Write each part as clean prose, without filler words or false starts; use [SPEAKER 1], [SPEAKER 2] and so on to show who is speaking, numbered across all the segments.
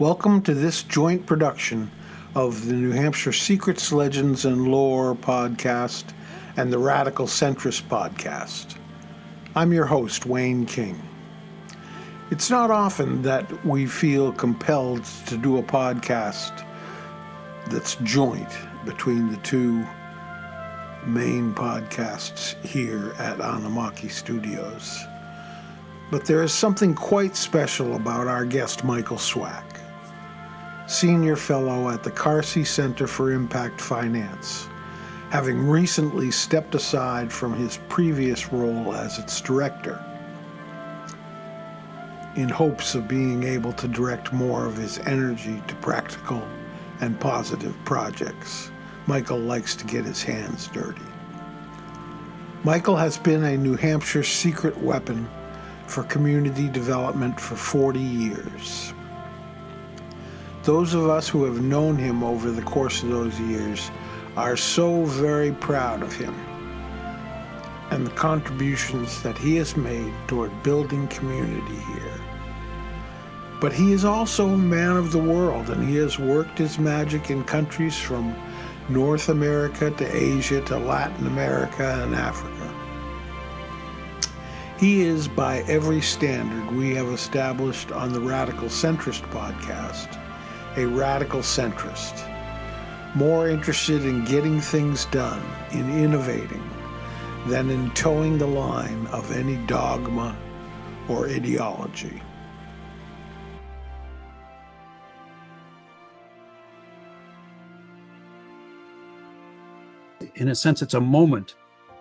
[SPEAKER 1] Welcome to this joint production of the New Hampshire Secrets, Legends, and Lore podcast and the Radical Centrist podcast. I'm your host, Wayne King. It's not often that we feel compelled to do a podcast that's joint between the two main podcasts here at Anamaki Studios. But there is something quite special about our guest, Michael Swack, Senior Fellow at the Carsey Center for Impact Finance, having recently stepped aside from his previous role as its director, in hopes of being able to direct more of his energy to practical and positive projects. Michael likes to get his hands dirty. Michael has been a New Hampshire secret weapon for community development for 40 years. Those of us who have known him over the course of those years are so very proud of him and the contributions that he has made toward building community here. But he is also a man of the world, and he has worked his magic in countries from North America to Asia to Latin America and Africa. He is, by every standard we have established on the Radical Centrist podcast, a radical centrist, more interested in getting things done, in innovating, than in towing the line of any dogma or ideology.
[SPEAKER 2] In a sense, it's a moment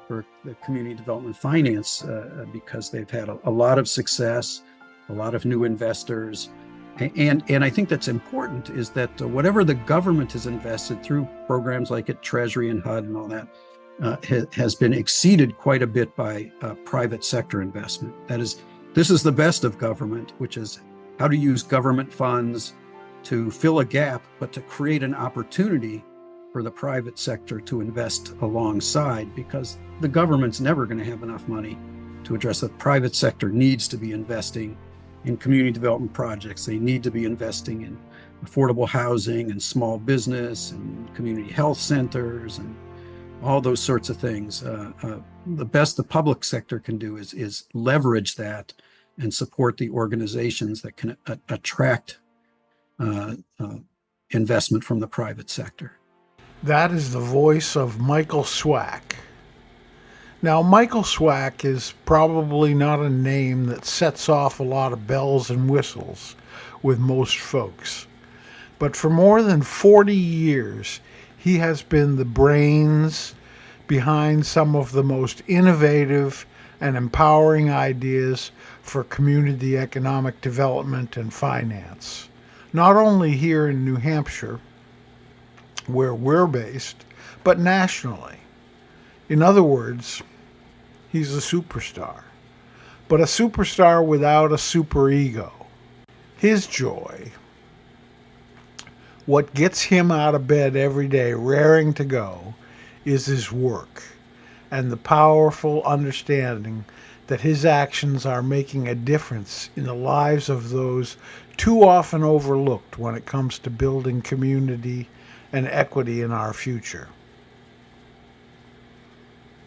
[SPEAKER 2] for the community development finance because they've had a lot of success, a lot of new investors. And I think that's important is that whatever the government has invested through programs like at Treasury and HUD and all that has been exceeded quite a bit by private sector investment. That is, this is the best of government, which is how to use government funds to fill a gap, but to create an opportunity for the private sector to invest alongside, because the government's never going to have enough money to address the private sector needs to be investing in community development projects. They need to be investing in affordable housing and small business and community health centers and all those sorts of things. The best the public sector can do is leverage that and support the organizations that can attract investment from the private sector.
[SPEAKER 1] That is the voice of Michael Swack. Now, Michael Swack is probably not a name that sets off a lot of bells and whistles with most folks. But for more than 40 years, he has been the brains behind some of the most innovative and empowering ideas for community economic development and finance, not only here in New Hampshire, where we're based, but nationally. In other words, he's a superstar, but a superstar without a superego. His joy, what gets him out of bed every day raring to go, is his work and the powerful understanding that his actions are making a difference in the lives of those too often overlooked when it comes to building community and equity in our future.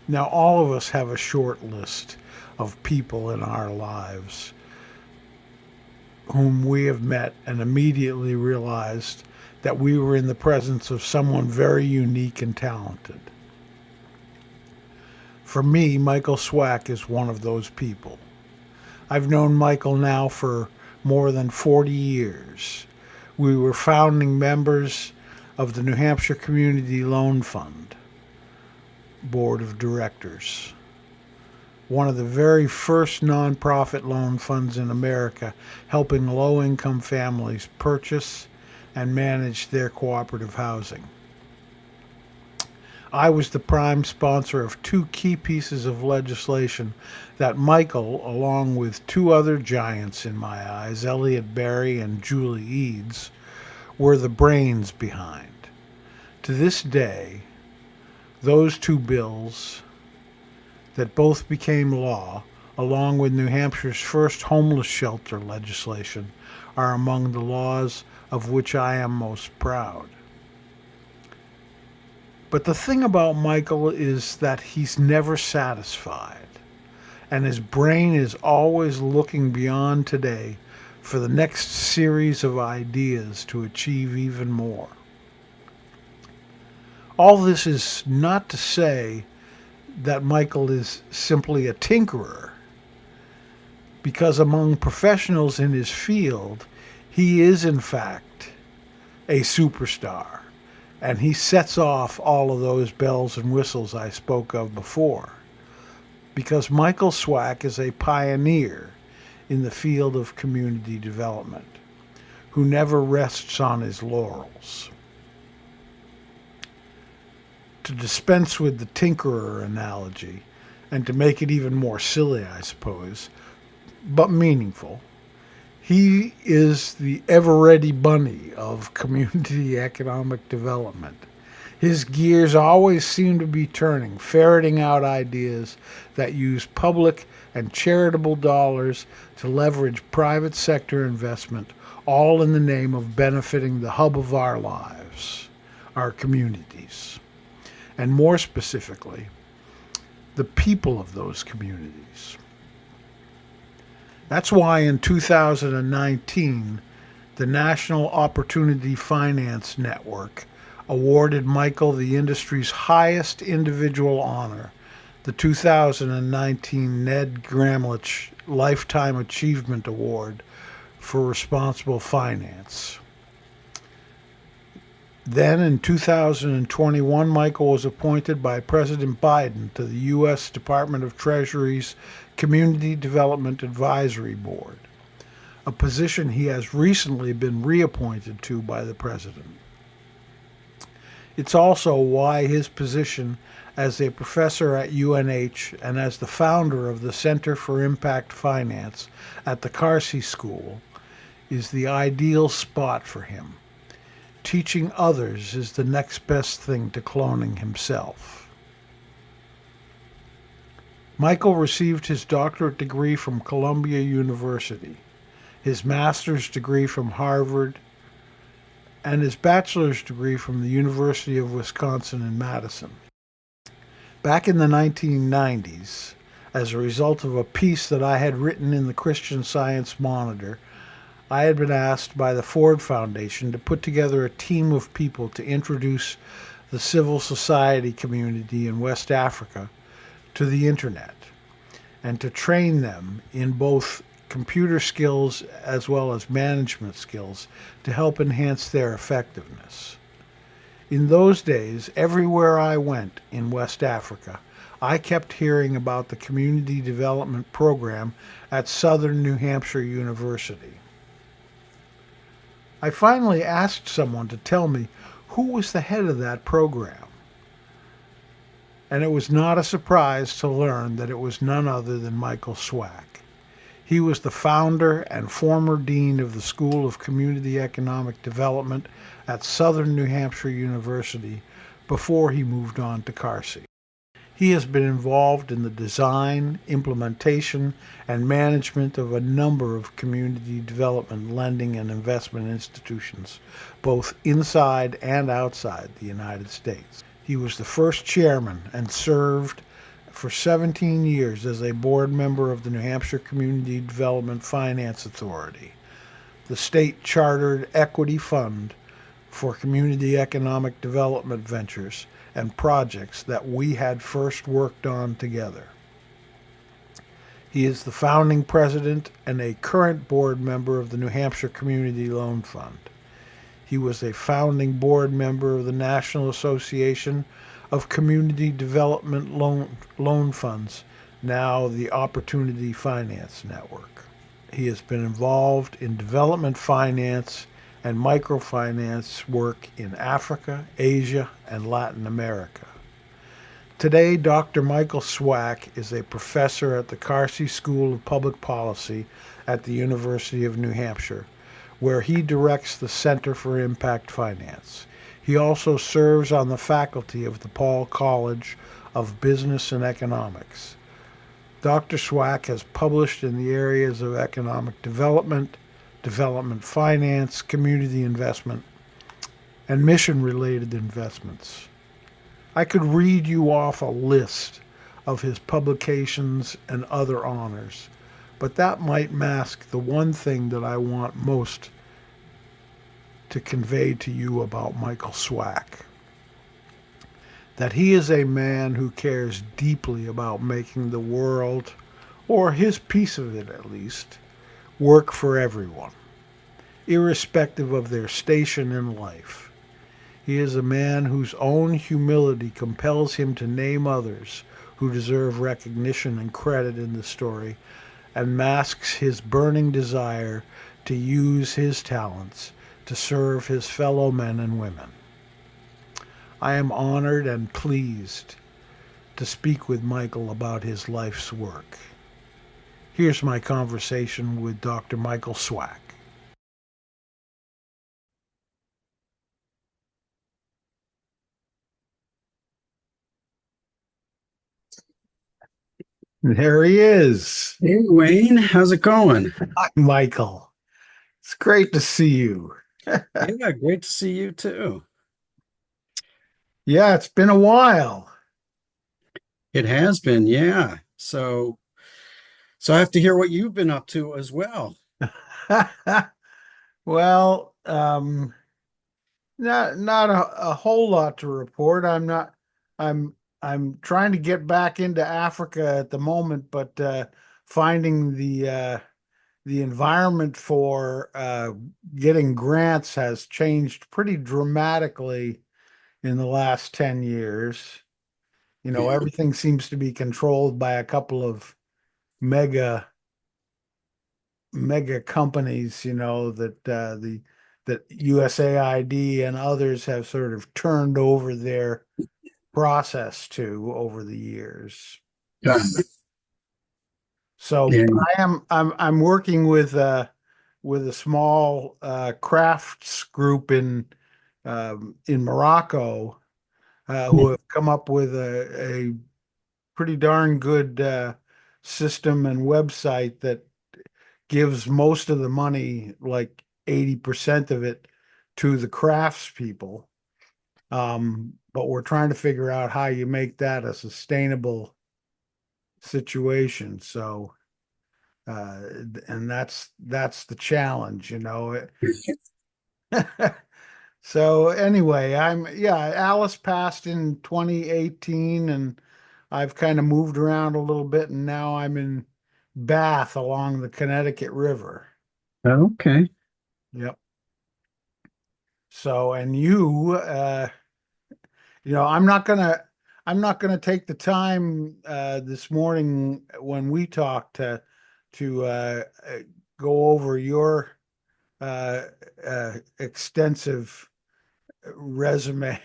[SPEAKER 1] Now, all of us have a short list of people in our lives whom we have met and immediately realized that we were in the presence of someone very unique and talented. For me, Michael Swack is one of those people. I've known Michael now for more than 40 years. We were founding members of the New Hampshire Community Loan Fund Board of Directors, one of the very first nonprofit loan funds in America, helping low-income families purchase and manage their cooperative housing. I was the prime sponsor of two key pieces of legislation that Michael, along with two other giants in my eyes, Elliot Berry and Julie Eads, were the brains behind. To this day, those two bills that both became law, along with New Hampshire's first homeless shelter legislation, are among the laws of which I am most proud. But the thing about Michael is that he's never satisfied, and his brain is always looking beyond today for the next series of ideas to achieve even more. All this is not to say that Michael is simply a tinkerer, because among professionals in his field, he is in fact a superstar, and he sets off all of those bells and whistles I spoke of before, because Michael Swack is a pioneer in the field of community development, who never rests on his laurels. To dispense with the tinkerer analogy, and to make it even more silly, I suppose, but meaningful, he is the ever-ready bunny of community economic development. His gears always seem to be turning, ferreting out ideas that use public and charitable dollars to leverage private sector investment, all in the name of benefiting the hub of our lives, our communities, and more specifically, the people of those communities. That's why in 2019, the National Opportunity Finance Network awarded Michael the industry's highest individual honor, the 2019 Ned Gramlich Lifetime Achievement Award for Responsible Finance. Then in 2021, Michael was appointed by President Biden to the U.S. Department of Treasury's Community Development Advisory Board, a position he has recently been reappointed to by the President. It's also why his position as a professor at UNH and as the founder of the Center for Impact Finance at the Carsey School is the ideal spot for him. Teaching others is the next best thing to cloning himself. Michael received his doctorate degree from Columbia University, his master's degree from Harvard, and his bachelor's degree from the University of Wisconsin in Madison. Back in the 1990s, as a result of a piece that I had written in the Christian Science Monitor, I had been asked by the Ford Foundation to put together a team of people to introduce the civil society community in West Africa to the internet, and to train them in both computer skills as well as management skills to help enhance their effectiveness. In those days, everywhere I went in West Africa, I kept hearing about the community development program at Southern New Hampshire University. I finally asked someone to tell me who was the head of that program, and it was not a surprise to learn that it was none other than Michael Swack. He was the founder and former dean of the School of Community Economic Development at Southern New Hampshire University before he moved on to Carsey. He has been involved in the design, implementation, and management of a number of community development lending and investment institutions, both inside and outside the United States. He was the first chairman and served for 17 years as a board member of the New Hampshire Community Development Finance Authority, the state chartered equity fund for community economic development ventures and projects that we had first worked on together. He is the founding president and a current board member of the New Hampshire Community Loan Fund. He was a founding board member of the National Association of Community Development Loan Funds, now the Opportunity Finance Network. He has been involved in development finance and microfinance work in Africa, Asia, and Latin America. Today, Dr. Michael Swack is a professor at the Carsey School of Public Policy at the University of New Hampshire, where he directs the Center for Impact Finance. He also serves on the faculty of the Paul College of Business and Economics. Dr. Swack has published in the areas of economic development, development finance, community investment, and mission related investments. I could read you off a list of his publications and other honors, but that might mask the one thing that I want most to convey to you about Michael Swack: that he is a man who cares deeply about making the world, or his piece of it at least, work for everyone, irrespective of their station in life. He is a man whose own humility compels him to name others who deserve recognition and credit in the story, and masks his burning desire to use his talents to serve his fellow men and women. I am honored and pleased to speak with Michael about his life's work. Here's my conversation with Dr. Michael Swack. There he is.
[SPEAKER 2] Hey, Wayne, how's it going?
[SPEAKER 1] Hi, Michael. It's great to see you.
[SPEAKER 2] Yeah, great to see you too.
[SPEAKER 1] Yeah, it's been a while.
[SPEAKER 2] It has been, yeah. So I have to hear what you've been up to as well.
[SPEAKER 1] Well, not a whole lot to report. I'm I'm trying to get back into Africa at the moment, but finding the environment for getting grants has changed pretty dramatically in the last 10 years. You know,
[SPEAKER 2] Yeah,
[SPEAKER 1] everything seems to be controlled by a couple of mega mega companies, you know, that USAID and others have sort of turned over their process to over the years.
[SPEAKER 2] yeah,
[SPEAKER 1] So
[SPEAKER 2] yeah.
[SPEAKER 1] I'm working with a small crafts group in Morocco who have come up with a pretty darn good system and website that gives most of the money, like 80% of it, to the crafts people. But we're trying to figure out how you make that a sustainable situation. So, uh, and that's the challenge, you know. So anyway, Alice passed in 2018, and I've kind of moved around a little bit, and now I'm in Bath along the Connecticut River.
[SPEAKER 2] Okay.
[SPEAKER 1] Yep. So, and you, I'm not gonna take the time this morning when we talk to go over your uh, extensive resume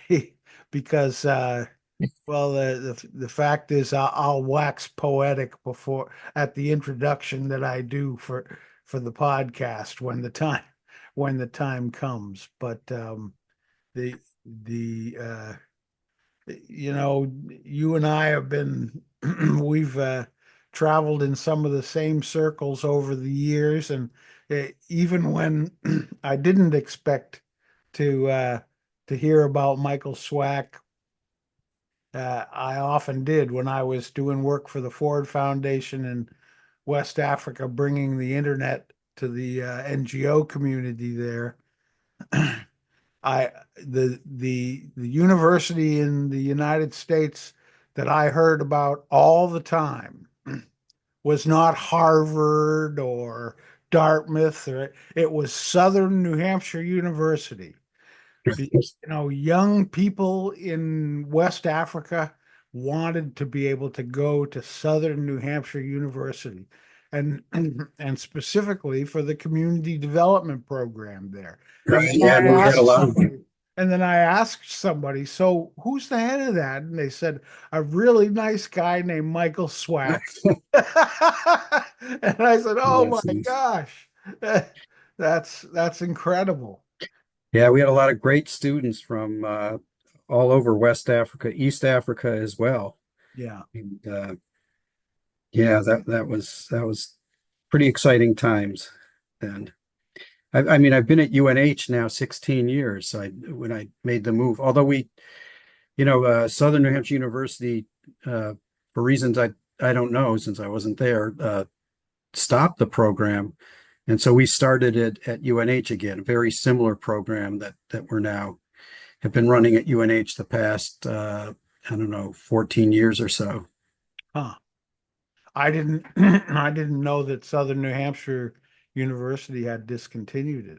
[SPEAKER 1] because well, the fact is, I'll wax poetic before at the introduction that I do for the podcast when the time comes. But the the you know, you and I have been we've traveled in some of the same circles over the years, and even when I didn't expect to uh, to hear about Michael Swack, I often did when I was doing work for the Ford Foundation in West Africa, bringing the internet to the NGO community there. I the university in the United States that I heard about all the time was not Harvard or Dartmouth, or it was Southern New Hampshire University. You know, young people in West Africa wanted to be able to go to Southern New Hampshire University, and specifically for the community development program there. And then
[SPEAKER 2] Yeah,
[SPEAKER 1] I
[SPEAKER 2] we had a
[SPEAKER 1] asked
[SPEAKER 2] lot of
[SPEAKER 1] somebody, and then I asked somebody, so who's the head of that? And they said, a really nice guy named Michael Swack. And I said, oh
[SPEAKER 2] Yes.
[SPEAKER 1] my gosh, that's incredible.
[SPEAKER 2] Yeah, we had a lot of great students from all over West Africa, East Africa as well.
[SPEAKER 1] Yeah.
[SPEAKER 2] And yeah, that was pretty exciting times then. I mean, I've been at UNH now 16 years. When I made the move, although Southern New Hampshire University, for reasons I don't know since I wasn't there, stopped the program. And so we started it at UNH again, a very similar program that we're now have been running at UNH the past, I don't know, 14 years or so.
[SPEAKER 1] Huh. I didn't I didn't know that Southern New Hampshire University had discontinued it.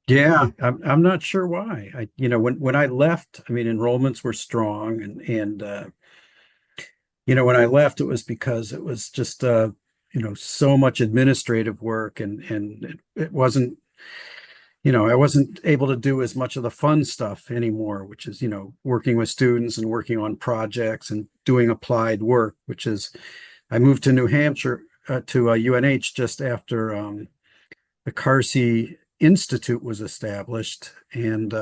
[SPEAKER 2] Yeah, I'm not sure why. When I left, I mean, enrollments were strong, and when I left, it was because it was just so much administrative work, and it wasn't, I wasn't able to do as much of the fun stuff anymore, which is, working with students and working on projects and doing applied work, which is, I moved to New Hampshire to UNH just after the Carsey Institute was established. And,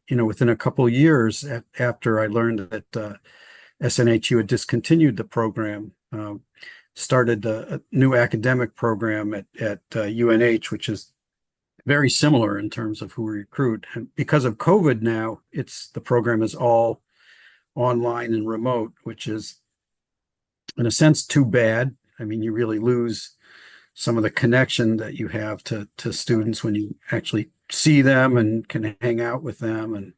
[SPEAKER 2] within a couple of years after I learned that SNHU had discontinued the program, started a new academic program at UNH, which is very similar in terms of who we recruit. And because of COVID now, the program is all online and remote, which is in a sense too bad. I mean, you really lose some of the connection that you have to students when you actually see them and can hang out with them. And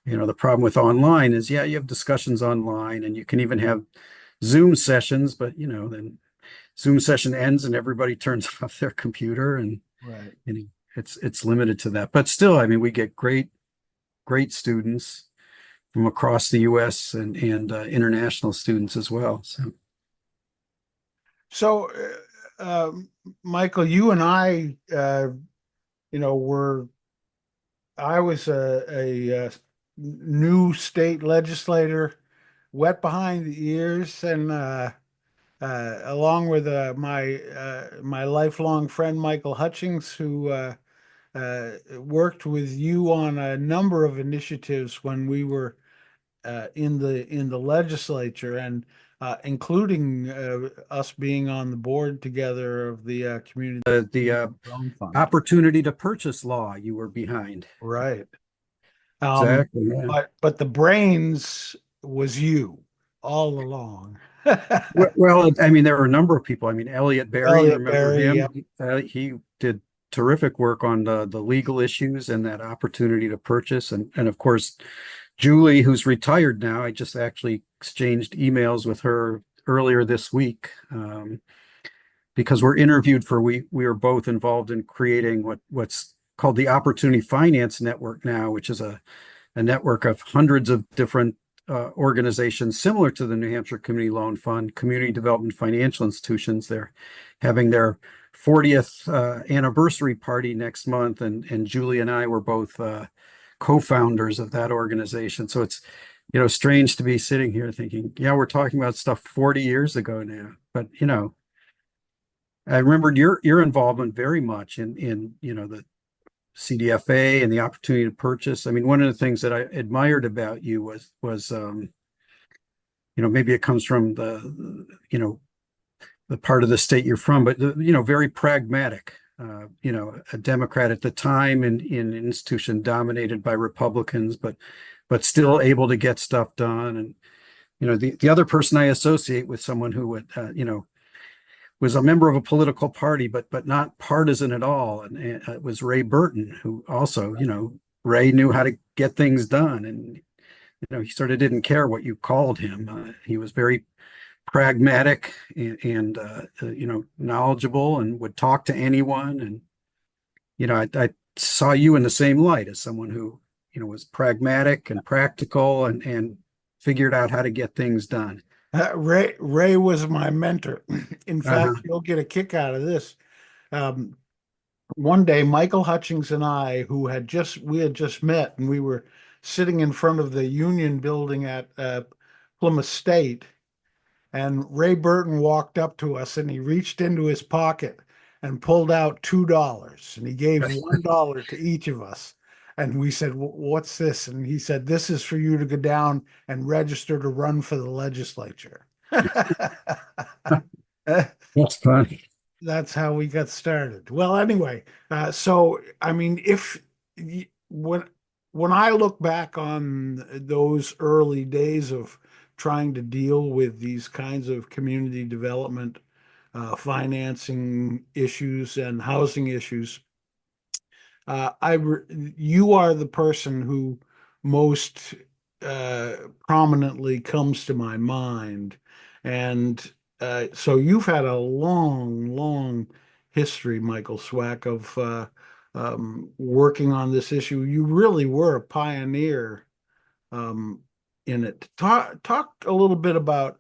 [SPEAKER 2] the problem with online is, yeah, you have discussions online and you can even have Zoom sessions, but then Zoom session ends and everybody turns off their computer, and
[SPEAKER 1] Right.
[SPEAKER 2] it's limited to that. But still, I mean, we get great students from across the U.S. and international students as well.
[SPEAKER 1] So, Michael, you and I, were I was a new state legislator, wet behind the ears, and along with my lifelong friend Michael Hutchings, who worked with you on a number of initiatives when we were in the legislature, and including us being on the board together of the community
[SPEAKER 2] The
[SPEAKER 1] loan fund.
[SPEAKER 2] opportunity to purchase law you were behind.
[SPEAKER 1] Right. Um,
[SPEAKER 2] Exactly. Yeah.
[SPEAKER 1] but the brains was you all along.
[SPEAKER 2] Well, I mean, there were a number of people. I mean, Elliot Berry,
[SPEAKER 1] Elliot
[SPEAKER 2] remember
[SPEAKER 1] Berry, yeah.
[SPEAKER 2] him? He did terrific work on the legal issues and that opportunity to purchase. And of course, Julie, who's retired now, I just actually exchanged emails with her earlier this week, because we're interviewed we are both involved in creating what's called the Opportunity Finance Network now, which is a network of hundreds of different organizations similar to the New Hampshire Community Loan Fund, community development financial institutions. They're having their 40th anniversary party next month, and Julie and I were both co-founders of that organization. So it's strange to be sitting here thinking, yeah, we're talking about stuff 40 years ago now. But I remembered your involvement very much in the CDFA and the opportunity to purchase. I mean, one of the things that I admired about you was maybe it comes from the part of the state you're from, but very pragmatic. A Democrat at the time in an institution dominated by Republicans, but still able to get stuff done. And the other person I associate with someone who would was a member of a political party, but not partisan at all. And it was Ray Burton, who also, Ray knew how to get things done. And, he sort of didn't care what you called him. He was very pragmatic and knowledgeable and would talk to anyone. And, I saw you in the same light as someone who, was pragmatic and practical and figured out how to get things done.
[SPEAKER 1] Ray was my mentor. In fact,
[SPEAKER 2] Uh-huh.
[SPEAKER 1] you'll get a kick out of this. Um, One day, Michael Hutchings and I, we had just met, and we were sitting in front of the Union Building at Plymouth State, and Ray Burton walked up to us, and he reached into his pocket and pulled out $2, and he gave $1 to each of us. And we said, "What's this?" And he said, "This is for you to go down and register to run for the legislature."
[SPEAKER 2] That's funny.
[SPEAKER 1] that's how we got started. Well, anyway, so I mean, if when I look back on those early days of trying to deal with these kinds of community development, financing issues and housing issues, you are the person who most prominently comes to my mind, and so you've had a long, long history, Michael Swack, of working on this issue. You really were a pioneer um, in it. Talk a little bit about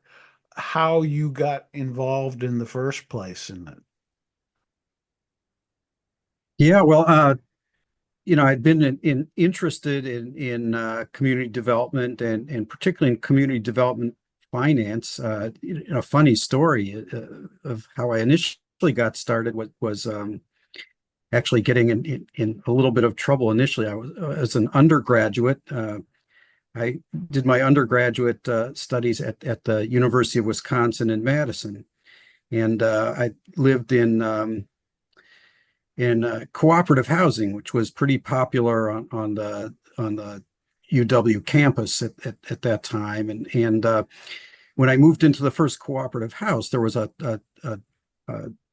[SPEAKER 1] how you got involved in the first place in it.
[SPEAKER 2] Yeah, well, I'd been interested in community development and particularly in community development finance. A funny story of how I initially got started was actually getting in a little bit of trouble initially. I was as an undergraduate. I did my undergraduate studies at the University of Wisconsin in Madison, and I lived in cooperative housing, which was pretty popular on the UW campus at that time. And when I moved into the first cooperative house, there was a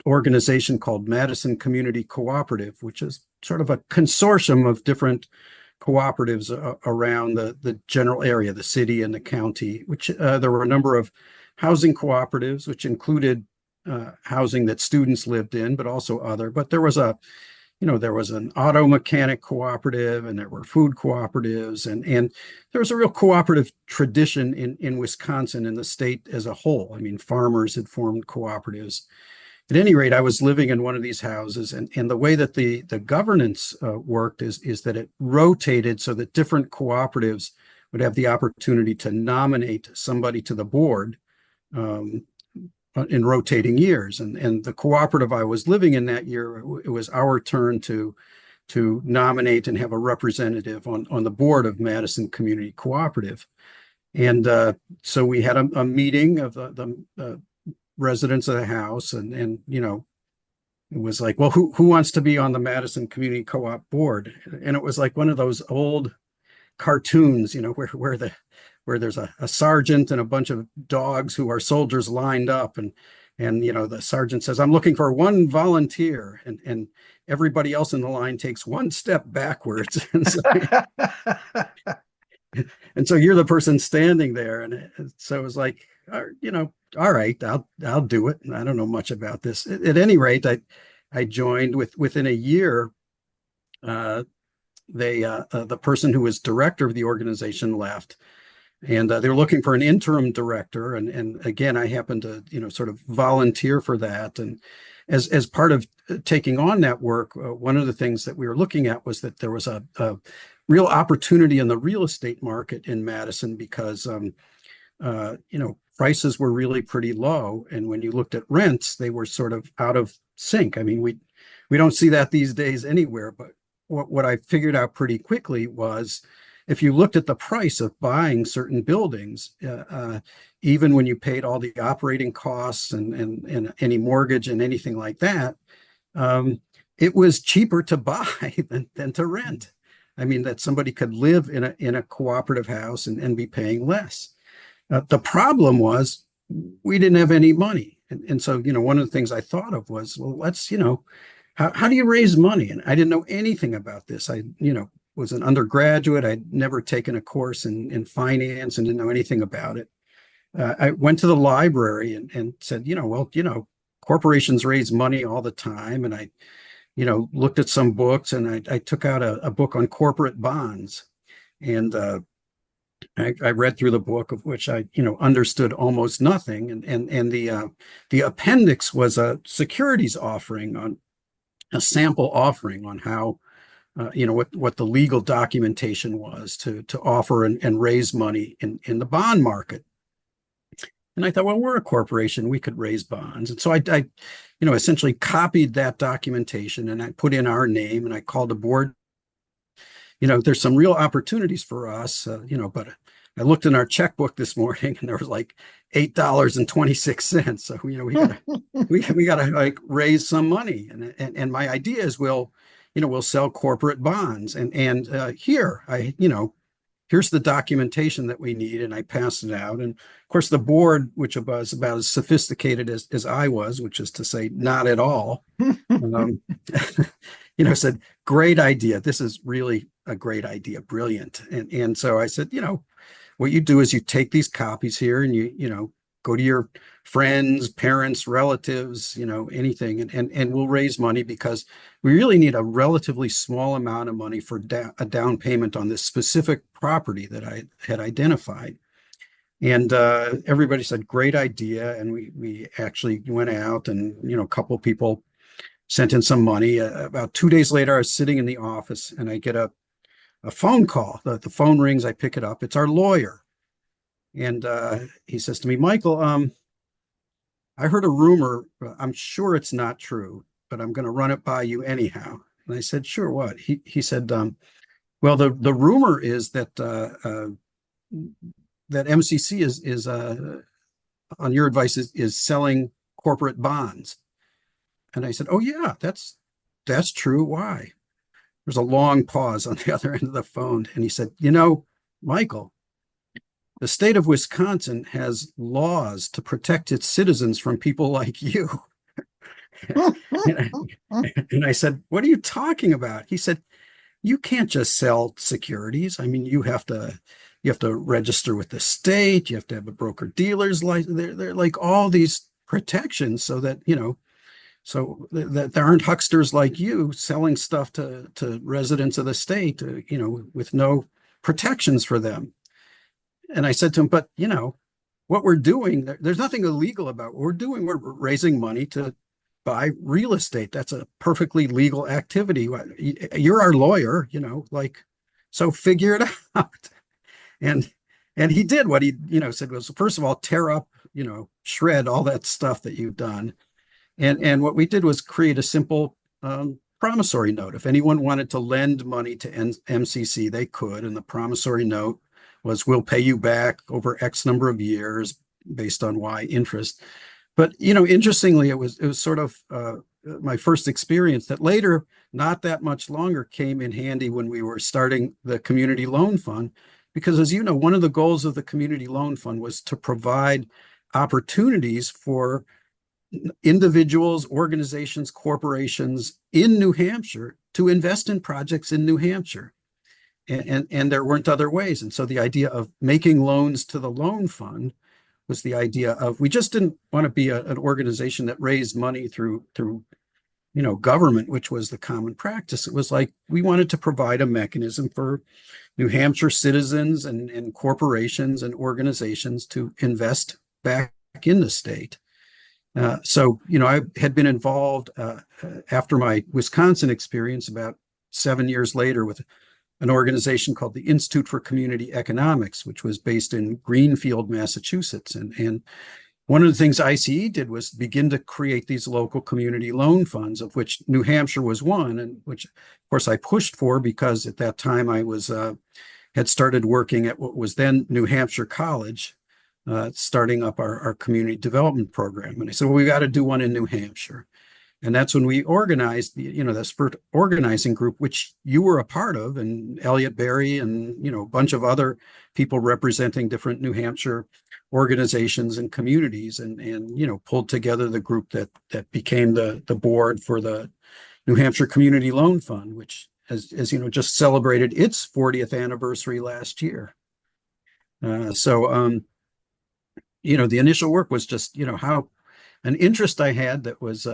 [SPEAKER 2] organization called Madison Community Cooperative, which is sort of a consortium of different cooperatives around the general area, the city and the county, which there were a number of housing cooperatives, which included housing that students lived in, but also other. But there was an auto mechanic cooperative, and there were food cooperatives, and there was a real cooperative tradition in Wisconsin and the state as a whole. I mean, farmers had formed cooperatives. At any rate, I was living in one of these houses, and the way that the governance worked is that it rotated so that different cooperatives would have the opportunity to nominate somebody to the board um, in rotating years. And the cooperative I was living in that year, it was our turn to nominate and have a representative on the board of Madison Community Cooperative. And so we had a meeting of the residents of the house, and it was like, well, who wants to be on the Madison Community Co-op board? And it was like one of those old cartoons, where there's a sergeant and a bunch of dogs who are soldiers lined up, and the sergeant says, I'm looking for one volunteer, and everybody else in the line takes one step backwards. And so you're the person standing there, and so it was like, all right, I'll do it. I don't know much about this. At any rate, I joined within a year. The person who was director of the organization left, and they were looking for an interim director. And again, I happened to sort of volunteer for that. And as part of taking on that work, one of the things that we were looking at was that there was a real opportunity in the real estate market in Madison because prices were really pretty low, and when you looked at rents, they were sort of out of sync. I mean, we don't see that these days anywhere, but what I figured out pretty quickly was if you looked at the price of buying certain buildings, even when you paid all the operating costs and any mortgage and anything like that, it was cheaper to buy than to rent. I mean, that somebody could live in a cooperative house and be paying less. The problem was we didn't have any money. And so, one of the things I thought of was, well, let's, how do you raise money? And I didn't know anything about this. I, was an undergraduate. I'd never taken a course in finance and didn't know anything about it. I went to the library and said, corporations raise money all the time. And I, looked at some books, and I took out a book on corporate bonds. And I read through the book, of which I, understood almost nothing. And the appendix was a securities offering, on a sample offering on how, what the legal documentation was to offer and raise money in the bond market. And I thought, well, we're a corporation, we could raise bonds. And so I essentially copied that documentation, and I put in our name, and I called the board. There's some real opportunities for us, but I looked in our checkbook this morning and there was like $8.26. So, we gotta like raise some money. And my idea is we'll sell corporate bonds. Here's the documentation that we need. And I passed it out. And of course, the board, which was about as sophisticated as I was, which is to say, not at all, um, said, great idea. This is really a great idea. Brilliant. And so I said, what you do is you take these copies here and you go to your friends, parents, relatives, anything, and we'll raise money because we really need a relatively small amount of money for a down payment on this specific property that I had identified. And everybody said, great idea. And we actually went out and, a couple of people sent in some money. About 2 days later, I was sitting in the office and I get a phone call. The phone rings, I pick it up. It's our lawyer. And he says to me, Michael, I heard a rumor. I'm sure it's not true, but I'm going to run it by you anyhow. And I said, sure, what? He said, well, the rumor is that MCC is on your advice is selling corporate bonds. And I said, oh yeah, that's true. Why? There's a long pause on the other end of the phone. And he said, Michael, the state of Wisconsin has laws to protect its citizens from people like you. And I said, what are you talking about? He said, you can't just sell securities. I mean, you have to register with the state. You have to have a broker dealer's license. They're like all these protections so that, so that there aren't hucksters like you selling stuff to residents of the state, with no protections for them. And I said to him, but what we're doing, there's nothing illegal about what we're doing. We're raising money to buy real estate. That's a perfectly legal activity. You're our lawyer, so figure it out. And he did what he, said was, first of all, tear up, shred all that stuff that you've done. And what we did was create a simple promissory note. If anyone wanted to lend money to MCC, they could. And the promissory note was, we'll pay you back over X number of years based on Y interest. But, interestingly, it was sort of my first experience that later, not that much longer, came in handy when we were starting the Community Loan Fund. Because as you know, one of the goals of the Community Loan Fund was to provide opportunities for individuals, organizations, corporations in New Hampshire to invest in projects in New Hampshire. And there weren't other ways. And so the idea of making loans to the loan fund was the idea of, we just didn't want to be an organization that raised money through government, which was the common practice. It was like we wanted to provide a mechanism for New Hampshire citizens and corporations and organizations to invest back in the state. So I had been involved after my Wisconsin experience about 7 years later with an organization called the Institute for Community Economics, which was based in Greenfield, Massachusetts. And one of the things ICE did was begin to create these local community loan funds, of which New Hampshire was one, and which, of course, I pushed for because at that time I had started working at what was then New Hampshire College, starting up our community development program. And I said, well, we got to do one in New Hampshire. And that's when we organized this first organizing group, which you were a part of, and Elliot Berry and, a bunch of other people representing different New Hampshire organizations and communities, and pulled together the group that became the board for the New Hampshire Community Loan Fund, which has just celebrated its 40th anniversary last year. The initial work was just, how an interest I had that was,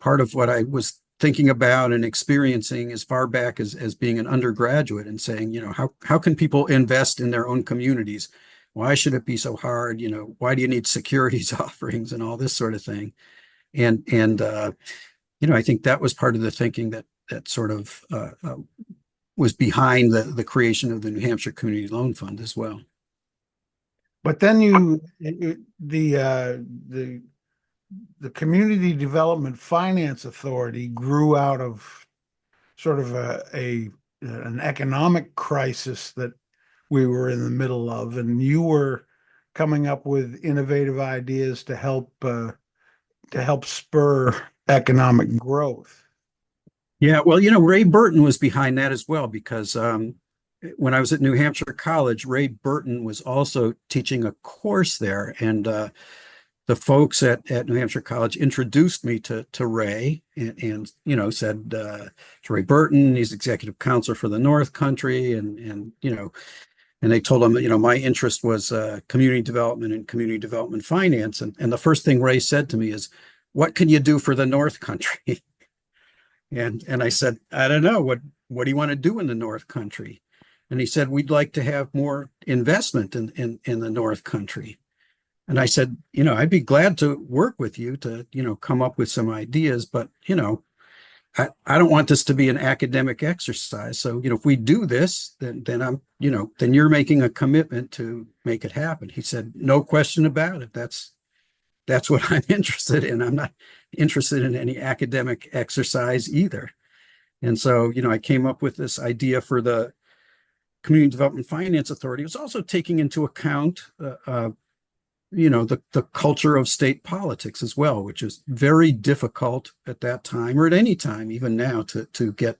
[SPEAKER 2] part of what I was thinking about and experiencing as far back as being an undergraduate, and saying, how can people invest in their own communities? Why should it be so hard? Why do you need securities offerings and all this sort of thing? And I think that was part of the thinking that sort of was behind the creation of the New Hampshire Community Loan Fund as well.
[SPEAKER 1] But then the Community Development Finance Authority grew out of sort of a an economic crisis that we were in the middle of, and you were coming up with innovative ideas to help spur economic growth.
[SPEAKER 2] Yeah, well, Ray Burton was behind that as well because when I was at New Hampshire College, Ray Burton was also teaching a course there, and the folks at New Hampshire College introduced me to Ray and said it's Ray Burton, he's executive counselor for the North Country, and they told him that my interest was community development and community development finance, and the first thing Ray said to me is, "What can you do for the North Country?" And I said, "I don't know. What do you want to do in the North Country?" And he said, "We'd like to have more investment in the North Country." And I said, "I'd be glad to work with you to, come up with some ideas, but, I don't want this to be an academic exercise. So, if we do this, then you're making a commitment to make it happen." He said, "No question about it. That's what I'm interested in. I'm not interested in any academic exercise either." And so, I came up with this idea for the Community Development Finance Authority. It was also taking into account the culture of state politics as well, which is very difficult at that time or at any time, even now, to get,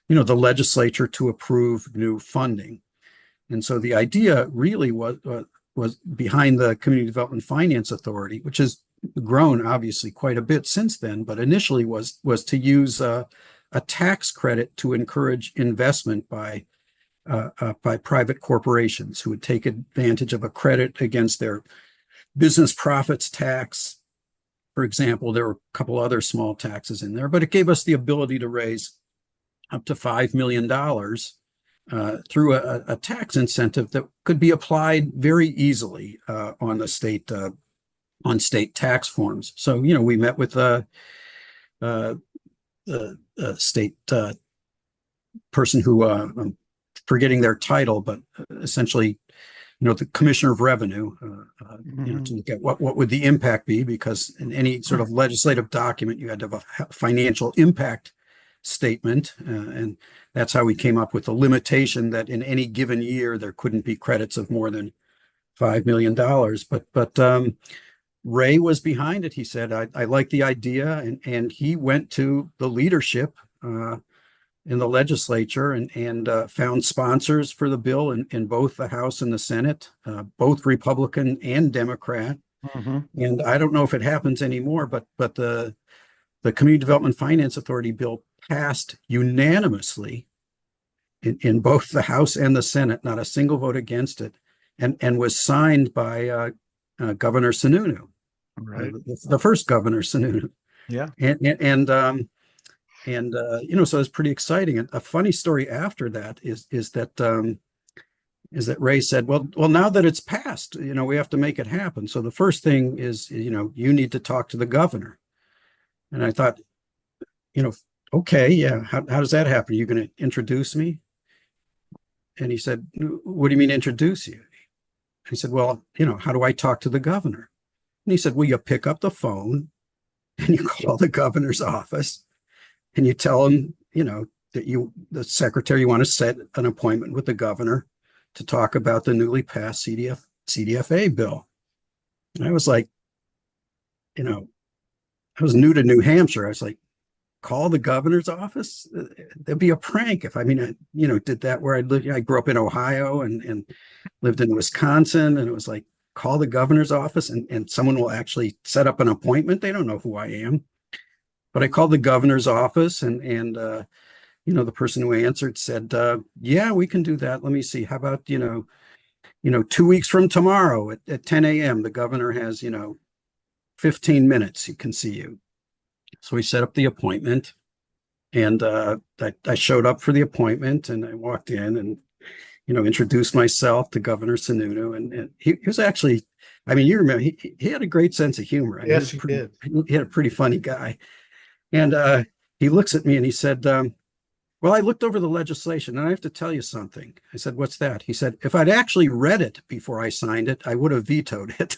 [SPEAKER 2] the legislature to approve new funding. And so the idea really was behind the Community Development Finance Authority, which has grown obviously quite a bit since then, but initially was to use a tax credit to encourage investment by private corporations who would take advantage of a credit against their business profits tax. For example, there were a couple other small taxes in there, but it gave us the ability to raise up to $5 million through a tax incentive that could be applied very easily on state tax forms. So, we met with the state person who I'm forgetting their title, but essentially, the Commissioner of Revenue, to look at what would the impact be, because in any sort of legislative document, you had to have a financial impact statement. And that's how we came up with the limitation that in any given year, there couldn't be credits of more than $5 million. But Ray was behind it. He said, I like the idea. And he went to the leadership in the legislature and found sponsors for the bill in both the House and the Senate, both Republican and Democrat.
[SPEAKER 1] Mm-hmm.
[SPEAKER 2] And I don't know if it happens anymore, but the Community Development Finance Authority bill passed unanimously in both the House and the Senate, not a single vote against it, and was signed by Governor Sununu,
[SPEAKER 1] Right.
[SPEAKER 2] the first Governor Sununu.
[SPEAKER 1] Yeah.
[SPEAKER 2] So it's pretty exciting. And a funny story after that is that Ray said, well, now that it's passed, we have to make it happen. So the first thing is, you need to talk to the governor. And I thought, okay, yeah, how does that happen? Are you going to introduce me? And he said, what do you mean introduce you? I said, well, how do I talk to the governor? And he said, well, you pick up the phone and you call the governor's office and you tell him, that the secretary, you want to set an appointment with the governor to talk about the newly passed CDFA bill. And I was like, I was new to New Hampshire. I was like, call the governor's office? That'd be a prank if I did that where I lived. I grew up in Ohio and lived in Wisconsin, and it was like, call the governor's office and someone will actually set up an appointment. They don't know who I am. But I called the governor's office and the person who answered said, yeah, we can do that. Let me see. How about, 2 weeks from tomorrow at 10 a.m., the governor has, 15 minutes. He can see you. So we set up the appointment and I showed up for the appointment and I walked in and, introduced myself to Governor Sununu. And he was actually, you remember, he had a great sense of humor.
[SPEAKER 1] Yes, he did.
[SPEAKER 2] He had a pretty funny guy. And he looks at me and he said, well, I looked over the legislation and I have to tell you something. I said, what's that? He said, if I'd actually read it before I signed it, I would have vetoed it.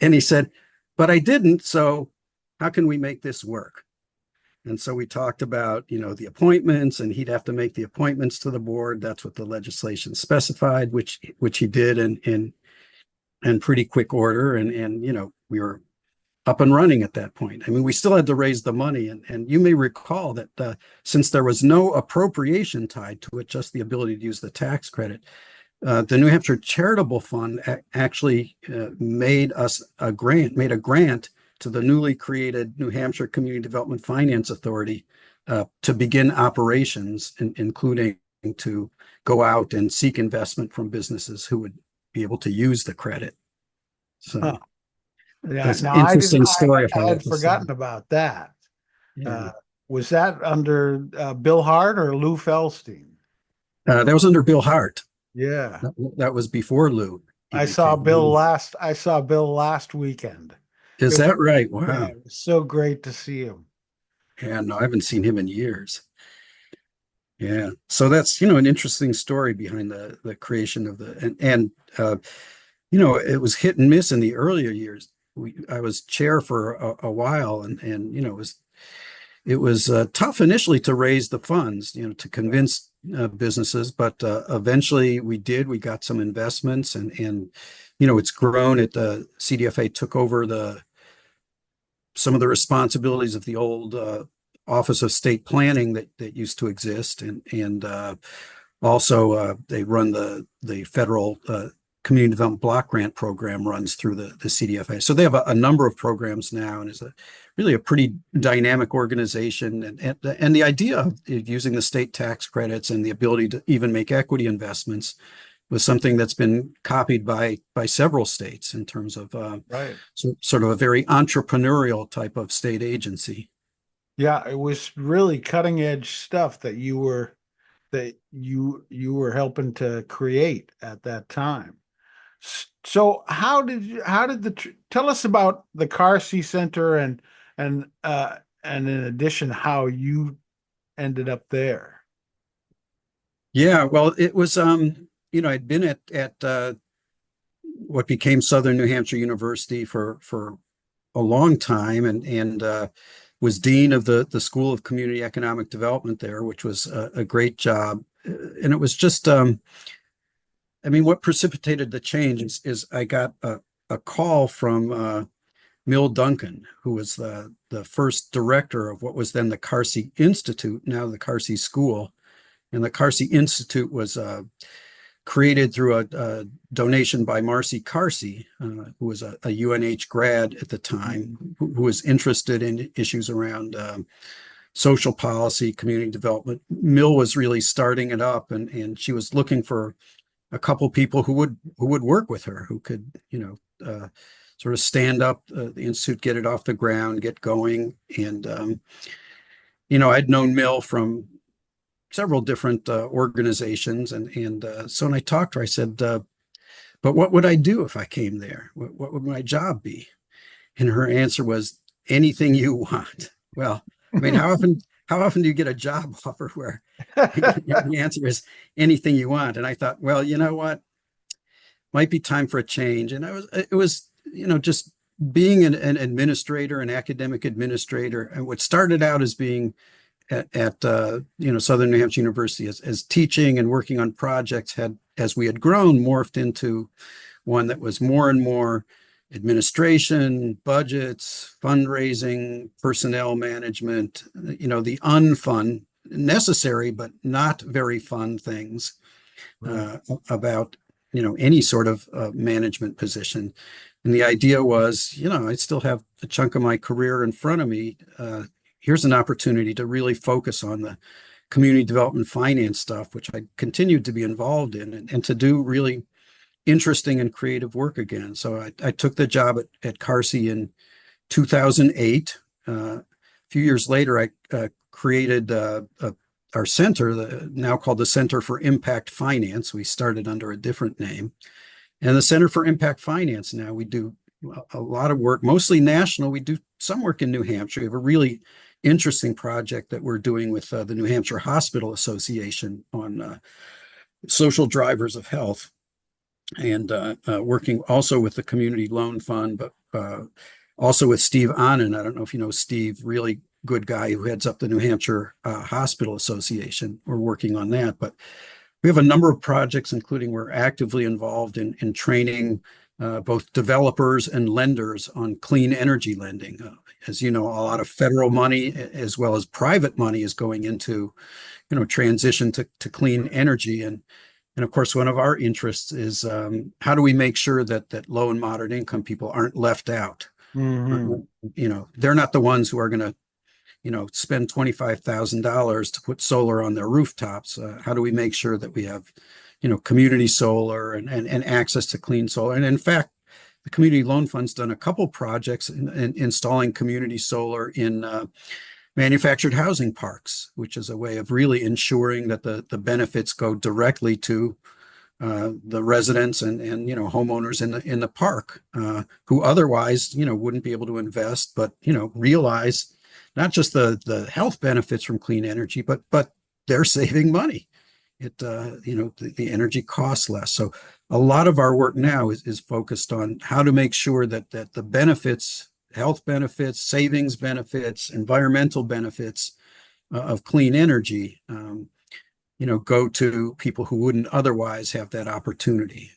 [SPEAKER 2] and he said, but I didn't. So how can we make this work? And so we talked about, the appointments, and he'd have to make the appointments to the board. That's what the legislation specified, which he did in pretty quick order. And we were up and running at that point. I mean, we still had to raise the money. And you may recall that since there was no appropriation tied to it, just the ability to use the tax credit, the New Hampshire Charitable Fund actually made a grant to the newly created New Hampshire Community Development Finance Authority to begin operations, including to go out and seek investment from businesses who would be able to use the credit. So
[SPEAKER 1] Huh. Yeah.
[SPEAKER 2] that's an
[SPEAKER 1] Now
[SPEAKER 2] interesting story of
[SPEAKER 1] I
[SPEAKER 2] how
[SPEAKER 1] had
[SPEAKER 2] that was set
[SPEAKER 1] forgotten
[SPEAKER 2] up.
[SPEAKER 1] about that.
[SPEAKER 2] Yeah.
[SPEAKER 1] Uh, was that under Bill Hart or Lou Felstein?
[SPEAKER 2] That was under Bill Hart.
[SPEAKER 1] Yeah.
[SPEAKER 2] That was before Lou even came.
[SPEAKER 1] I saw Bill last weekend. It
[SPEAKER 2] Is
[SPEAKER 1] was,
[SPEAKER 2] that right?
[SPEAKER 1] yeah,
[SPEAKER 2] Wow.
[SPEAKER 1] it was so great to see him.
[SPEAKER 2] Yeah, no, I haven't seen him in years. Yeah. So that's, an interesting story behind the creation of it was hit and miss in the earlier years. I was chair for a while, and it was tough initially to raise the funds, to convince businesses, but eventually we did. We got some investments, and it's grown. The CDFA took over some of the responsibilities of the old Office of State Planning that used to exist, and also they run the federal Community Development Block Grant Program runs through the CDFA. So they have a number of programs now, and is really a pretty dynamic organization. And the idea of using the state tax credits and the ability to even make equity investments was something that's been copied by several states in terms of
[SPEAKER 1] Right.
[SPEAKER 2] sort of a very entrepreneurial type of state agency.
[SPEAKER 1] Yeah, it was really cutting edge stuff that you were helping to create at that time. So tell us about the Carsey Center and in addition how you ended up there.
[SPEAKER 2] Yeah, well, it was I'd been at what became Southern New Hampshire University for a long time, and was dean of the School of Community Economic Development there, which was a great job. And it was just what precipitated the change is I got a call from Mill Duncan, who was the first director of what was then the Carsey Institute, now the Carsey School. And the Carsey Institute was created through a donation by Marcy Carsey, who was a UNH grad at the time, who was interested in issues around social policy, community development. Mill was really starting it up, and she was looking for a couple people who would work with her, who could sort of stand up the institute, get it off the ground, get going. And I'd known Mill from several different organizations, and so when I talked to her, I said, "But what would I do if I came there? What would my job be?" And her answer was, "Anything you want." Well, I mean, how often do you get a job offer where the answer is anything you want? And I thought, well, you know what, might be time for a change. And it was just being an administrator, an academic administrator, and what started out as being at Southern New Hampshire University as teaching and working on projects had, as we had grown, morphed into one that was more and more administration, budgets, fundraising, personnel management, the unfun, necessary but not very fun things about any sort of management position. And the idea was, I still have a chunk of my career in front of me. Here's an opportunity to really focus on the community development finance stuff, which I continued to be involved in, and to do really interesting and creative work again. So I took the job at Carsey in 2008. A few years later, I created our center, now called the Center for Impact Finance. We started under a different name. And the Center for Impact Finance, now we do a lot of work, mostly national. We do some work in New Hampshire. We have a really interesting project that we're doing with the New Hampshire Hospital Association on social drivers of health, and working also with the Community Loan Fund, but also with Steve Annan. I don't know if you know Steve, really good guy who heads up the New Hampshire Hospital Association. We're working on that, but we have a number of projects, including we're actively involved in training both developers and lenders on clean energy lending. As you know, a lot of federal money as well as private money is going into, transition to clean energy. And of course, one of our interests is how do we make sure that low and moderate income people aren't left out?
[SPEAKER 1] Hmm.
[SPEAKER 2] They're not the ones who are going to spend $25,000 to put solar on their rooftops. How do we make sure that we have, community solar and access to clean solar? And in fact, the Community Loan Fund's done a couple projects in installing community solar in manufactured housing parks, which is a way of really ensuring that the benefits go directly to the residents and homeowners in the park who otherwise wouldn't be able to invest, but realize not just the health benefits from clean energy, but they're saving money. The energy costs less. So a lot of our work now is focused on how to make sure that the benefits, health benefits, savings benefits, environmental benefits of clean energy go to people who wouldn't otherwise have that opportunity.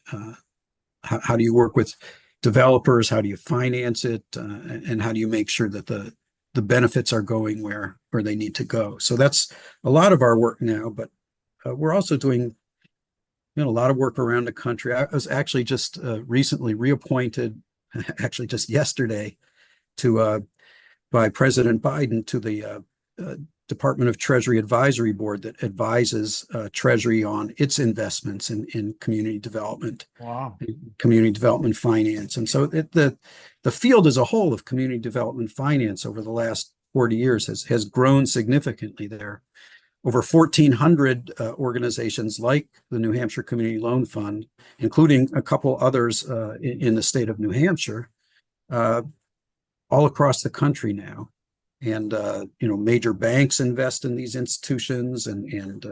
[SPEAKER 2] How do you work with developers? How do you finance it? And how do you make sure that the benefits are going where they need to go? So that's a lot of our work now, but we're also doing a lot of work around the country. I was actually just recently reappointed, actually just yesterday, to by President Biden to the Department of Treasury Advisory Board that advises Treasury on its investments in community development,
[SPEAKER 1] Wow.
[SPEAKER 2] community development finance. And so the field as a whole of community development finance over the last 40 years has grown significantly. There over 1,400 organizations like the New Hampshire Community Loan Fund, including a couple others in the state of New Hampshire, all across the country now. And major banks invest in these institutions, and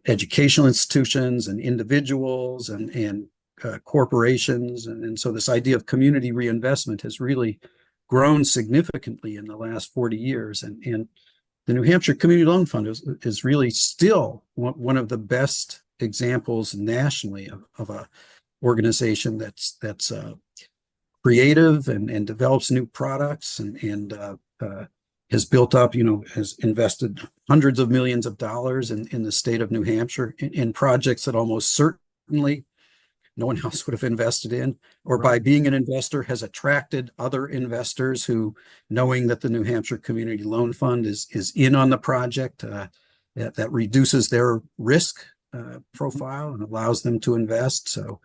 [SPEAKER 2] educational institutions and individuals and corporations. And so this idea of community reinvestment has really grown significantly in the last 40 years. And the New Hampshire Community Loan Fund is really still one of the best examples nationally of a organization that's creative and develops new products and has built up, has invested hundreds of millions of dollars in the state of New Hampshire in projects that almost certainly no one else would have invested in, or by being an investor has attracted other investors who, knowing that the New Hampshire Community Loan Fund is in on the project, that reduces their risk profile and allows them to invest. So,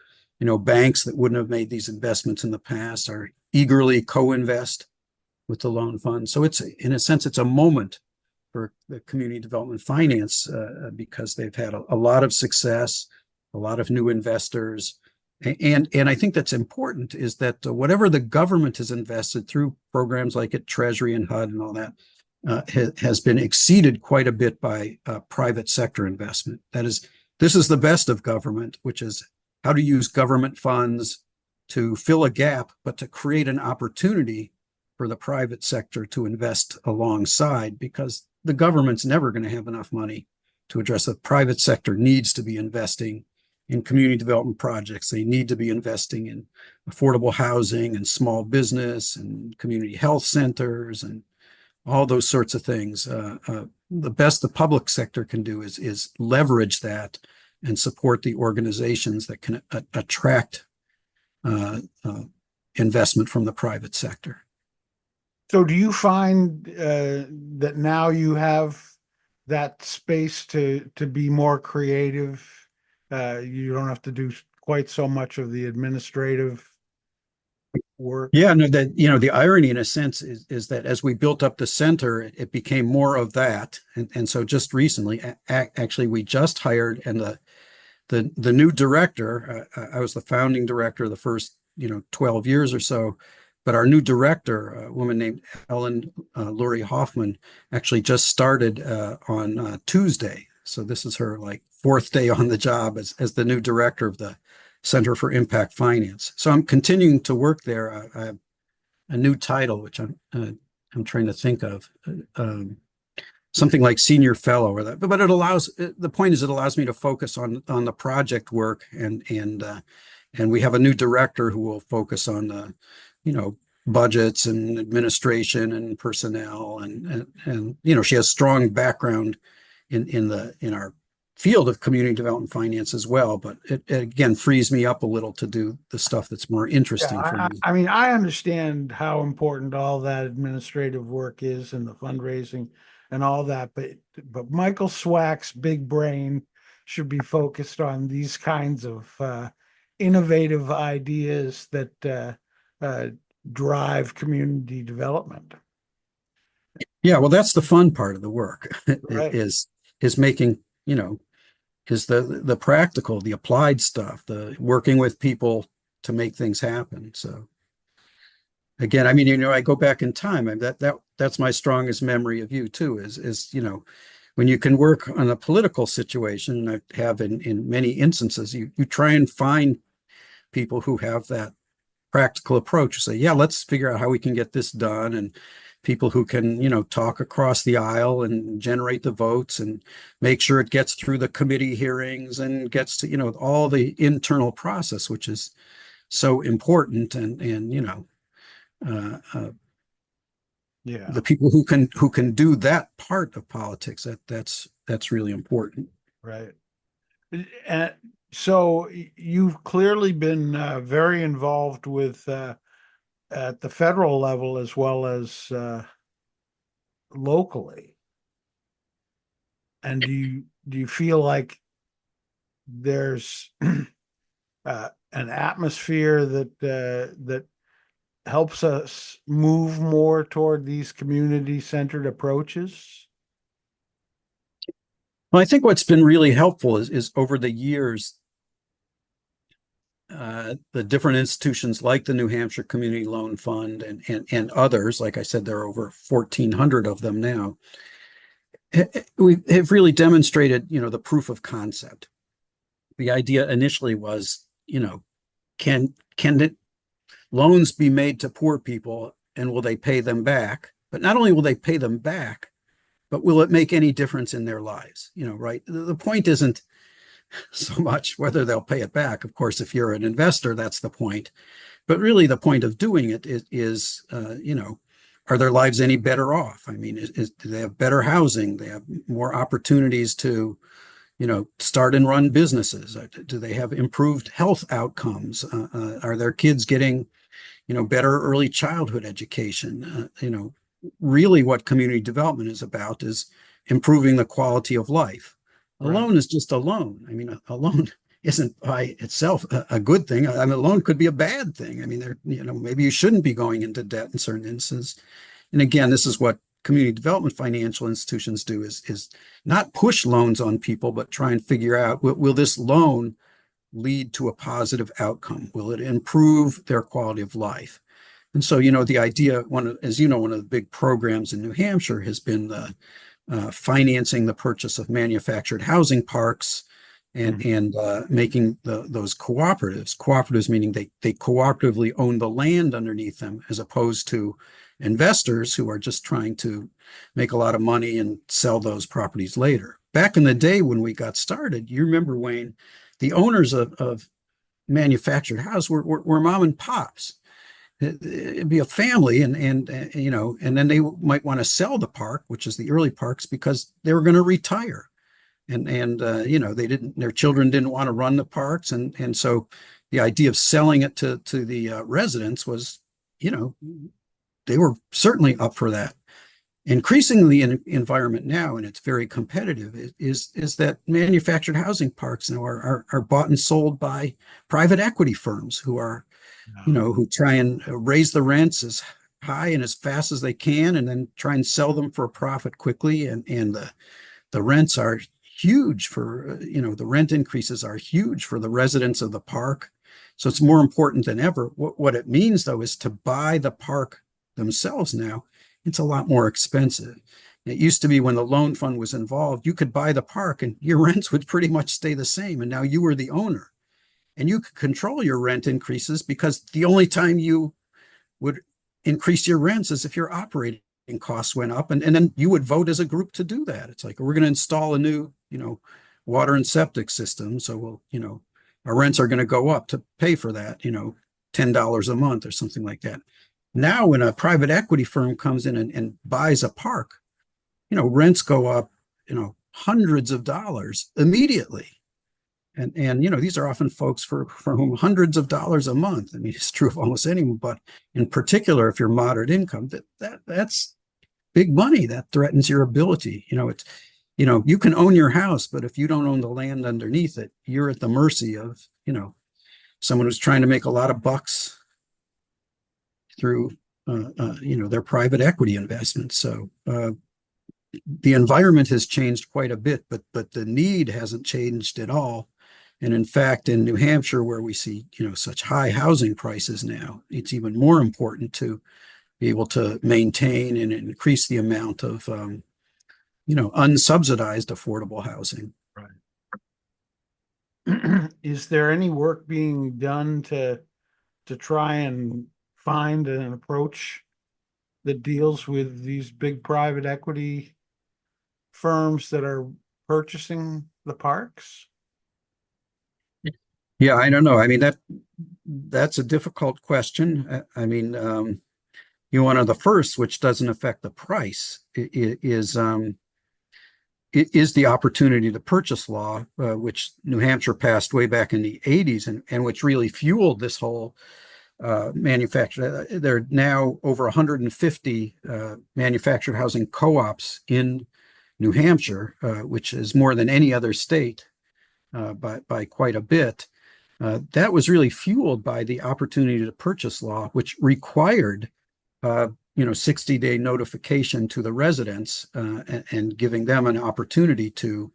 [SPEAKER 2] banks that wouldn't have made these investments in the past are eagerly co-invest with the loan fund. So it's, in a sense, it's a moment for the community development finance because they've had a lot of success, a lot of new investors. And I think that's important is that whatever the government has invested through programs like at Treasury and HUD and all that has been exceeded quite a bit by private sector investment. That is, this is the best of government, which is how to use government funds to fill a gap, but to create an opportunity for the private sector to invest alongside, because the government's never going to have enough money to address the private sector needs to be investing in community development projects. They need to be investing in affordable housing and small business and community health centers and all those sorts of things. The best the public sector can do is leverage that and support the organizations that can attract investment from the private sector.
[SPEAKER 1] So do you find that now you have that space to be more creative? You don't have to do quite so much of the administrative work.
[SPEAKER 2] Yeah, no, that the irony in a sense is that as we built up the center, it became more of that. And so just recently, actually, we just hired, and the new director, I was the founding director the first 12 years or so, but our new director, a woman named Ellen Lurie Hoffman, actually just started on Tuesday. So this is her fourth day on the job as the new director of the Center for Impact Finance. So I'm continuing to work there. I have a new title, which I'm I'm trying to think of something like senior fellow or that, but it allows, the point is it allows me to focus on the project work, and we have a new director who will focus on the, budgets and administration and personnel, and she has strong background in our field of community development finance as well, but it again frees me up a little to do the stuff that's more
[SPEAKER 1] Yeah,
[SPEAKER 2] interesting for me.
[SPEAKER 1] I mean, I understand how important all that administrative work is and the fundraising and all that, but Michael Swack's big brain should be focused on these kinds of innovative ideas that drive community development.
[SPEAKER 2] Yeah, well, that's the fun part of the work
[SPEAKER 1] Right.
[SPEAKER 2] is making, is the practical, the applied stuff, the working with people to make things happen. So again, I mean, I go back in time, and that's my strongest memory of you too, is when you can work on a political situation, and I have in many instances, you try and find people who have that practical approach. Say, yeah, let's figure out how we can get this done, and people who can, talk across the aisle and generate the votes and make sure it gets through the committee hearings and gets to, all the internal process, which is so important. And
[SPEAKER 1] Yeah.
[SPEAKER 2] the people who can do that part of politics, that's really important.
[SPEAKER 1] Right. And so you've clearly been very involved with at the federal level as well as locally. And do you feel like there's an atmosphere that helps us move more toward these community-centered approaches?
[SPEAKER 2] Well, I think what's been really helpful is over the years, the different institutions like the New Hampshire Community Loan Fund and others, like I said, there are over 1,400 of them now. We have really demonstrated, the proof of concept. The idea initially was, can loans be made to poor people, and will they pay them back? But not only will they pay them back, but will it make any difference in their lives? Right? The point isn't so much whether they'll pay it back. Of course, if you're an investor, that's the point. But really, the point of doing it is, are their lives any better off? I mean, do they have better housing? They have more opportunities to, start and run businesses? Do they have improved health outcomes? Are their kids getting, better early childhood education? Really what community development is about is improving the quality of life. A
[SPEAKER 1] Right.
[SPEAKER 2] loan is just a loan. I mean, a loan isn't by itself a good thing. I mean, a loan could be a bad thing. I mean, maybe you shouldn't be going into debt in certain instances. And again, this is what community development financial institutions do is not push loans on people, but try and figure out, will this loan lead to a positive outcome? Will it improve their quality of life? And so, the idea, as one of the big programs in New Hampshire has been the financing the purchase of manufactured housing parks and making those cooperatives meaning they cooperatively own the land underneath them, as opposed to investors who are just trying to make a lot of money and sell those properties later. Back in the day when we got started, you remember, Wayne, the owners of manufactured house were mom and pops. It'd be a family, and then they might want to sell the park, which is the early parks, because they were going to retire, and their children didn't want to run the parks, and so the idea of selling it to the residents was, they were certainly up for that. Increasingly in environment now, and it's very competitive, is that manufactured housing parks now are bought and sold by private equity firms who are, who try and raise the rents as high and as fast as they can, and then try and sell them for a profit quickly. And the rents are huge for, the rent increases are huge for the residents of the park. So it's more important than ever. What it means, though, is to buy the park themselves now, it's a lot more expensive. It used to be when the loan fund was involved, you could buy the park and your rents would pretty much stay the same. And now you were the owner and you could control your rent increases, because the only time you would increase your rents is if you're operating costs went up, and then you would vote as a group to do that. It's like, we're going to install a new, water and septic system. So our rents are going to go up to pay for that, $10 a month or something like that. Now, when a private equity firm comes in and buys a park, rents go up, hundreds of dollars immediately. And these are often folks for whom hundreds of dollars a month. I mean, it's true of almost anyone, but in particular, if you're moderate income, that's big money. That threatens your ability. You can own your house, but if you don't own the land underneath it, you're at the mercy of, someone who's trying to make a lot of bucks through, their private equity investments. So the environment has changed quite a bit, but the need hasn't changed at all. And in fact, in New Hampshire, where we see, such high housing prices now, it's even more important to be able to maintain and increase the amount of, unsubsidized affordable housing.
[SPEAKER 1] Right. Is there any work being done to try and find an approach that deals with these big private equity firms that are purchasing the parks?
[SPEAKER 2] Yeah, I don't know. I mean, that's a difficult question. I mean, one of the first, which doesn't affect the price, is the opportunity to purchase law, which New Hampshire passed way back in the 80s, and which really fueled this whole manufactured. There are now over 150 manufactured housing co-ops in New Hampshire, which is more than any other state by quite a bit. That was really fueled by the opportunity to purchase law, which required 60-day notification to the residents and giving them an opportunity to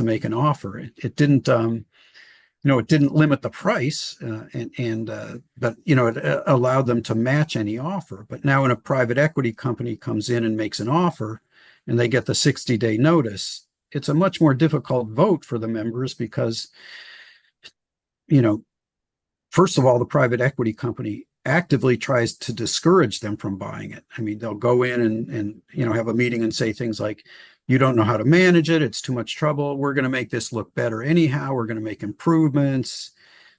[SPEAKER 2] make an offer. It didn't it didn't limit the price, but it allowed them to match any offer. But now when a private equity company comes in and makes an offer and they get the 60-day notice, it's a much more difficult vote for the members because, first of all, the private equity company actively tries to discourage them from buying it. I mean, they'll go in and have a meeting and say things like, you don't know how to manage it. It's too much trouble. We're going to make this look better anyhow. We're going to make improvements.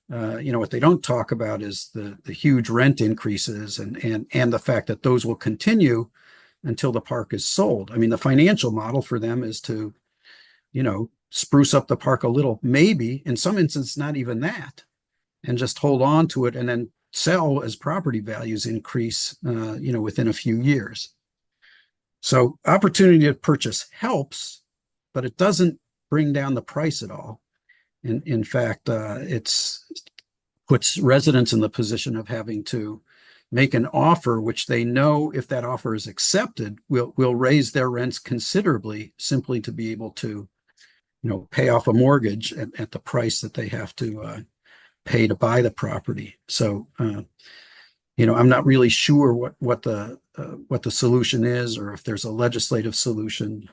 [SPEAKER 2] What they don't talk about is the huge rent increases and the fact that those will continue until the park is sold. I mean, the financial model for them is to, spruce up the park a little, maybe in some instances, not even that, and just hold on to it and then sell as property values increase, within a few years. So opportunity to purchase helps, but it doesn't bring down the price at all. In fact, it's puts residents in the position of having to make an offer, which they know if that offer is accepted, will raise their rents considerably simply to be able to, pay off a mortgage at the price that they have to pay to buy the property. So, I'm not really sure what the solution is, or if there's a legislative solution.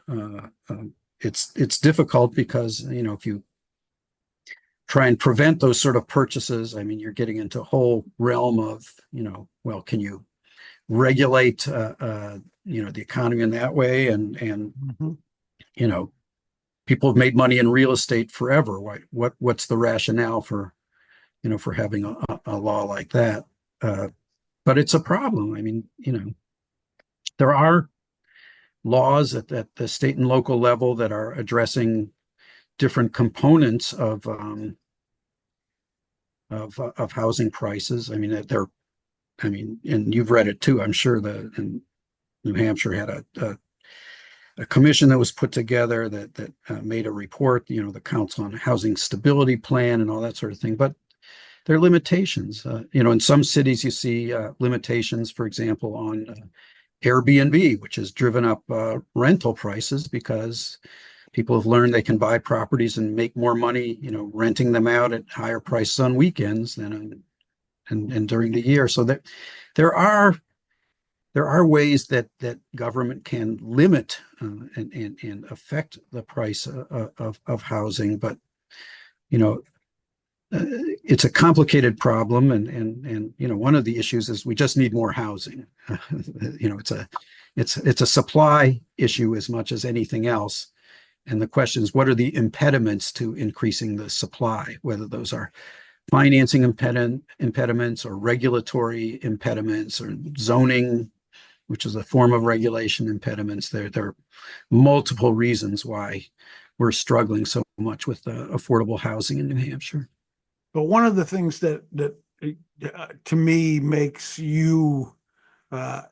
[SPEAKER 2] It's difficult because if you try and prevent those sort of purchases, I mean, you're getting into a whole realm of well, can you regulate the economy in that way? And
[SPEAKER 1] Mm-hmm.
[SPEAKER 2] People have made money in real estate forever. What's the rationale for for having a law like that? But it's a problem. I mean, there are laws at the state and local level that are addressing different components of housing prices. I mean, and you've read it too, I'm sure. And New Hampshire had a commission that was put together that made a report, the Council on Housing Stability Plan and all that sort of thing. But there are limitations. In some cities, you see limitations, for example, on Airbnb, which has driven up rental prices because people have learned they can buy properties and make more money, renting them out at higher prices on weekends than and during the year. So there are ways that government can limit and affect the price of housing, but it's a complicated problem, and one of the issues is we just need more housing. It's a supply issue as much as anything else. And the question is, what are the impediments to increasing the supply, whether those are financing impediments or regulatory impediments or zoning, which is a form of regulation impediments. There are multiple reasons why we're struggling so much with affordable housing in New Hampshire.
[SPEAKER 1] But one of the things that to me makes you uh,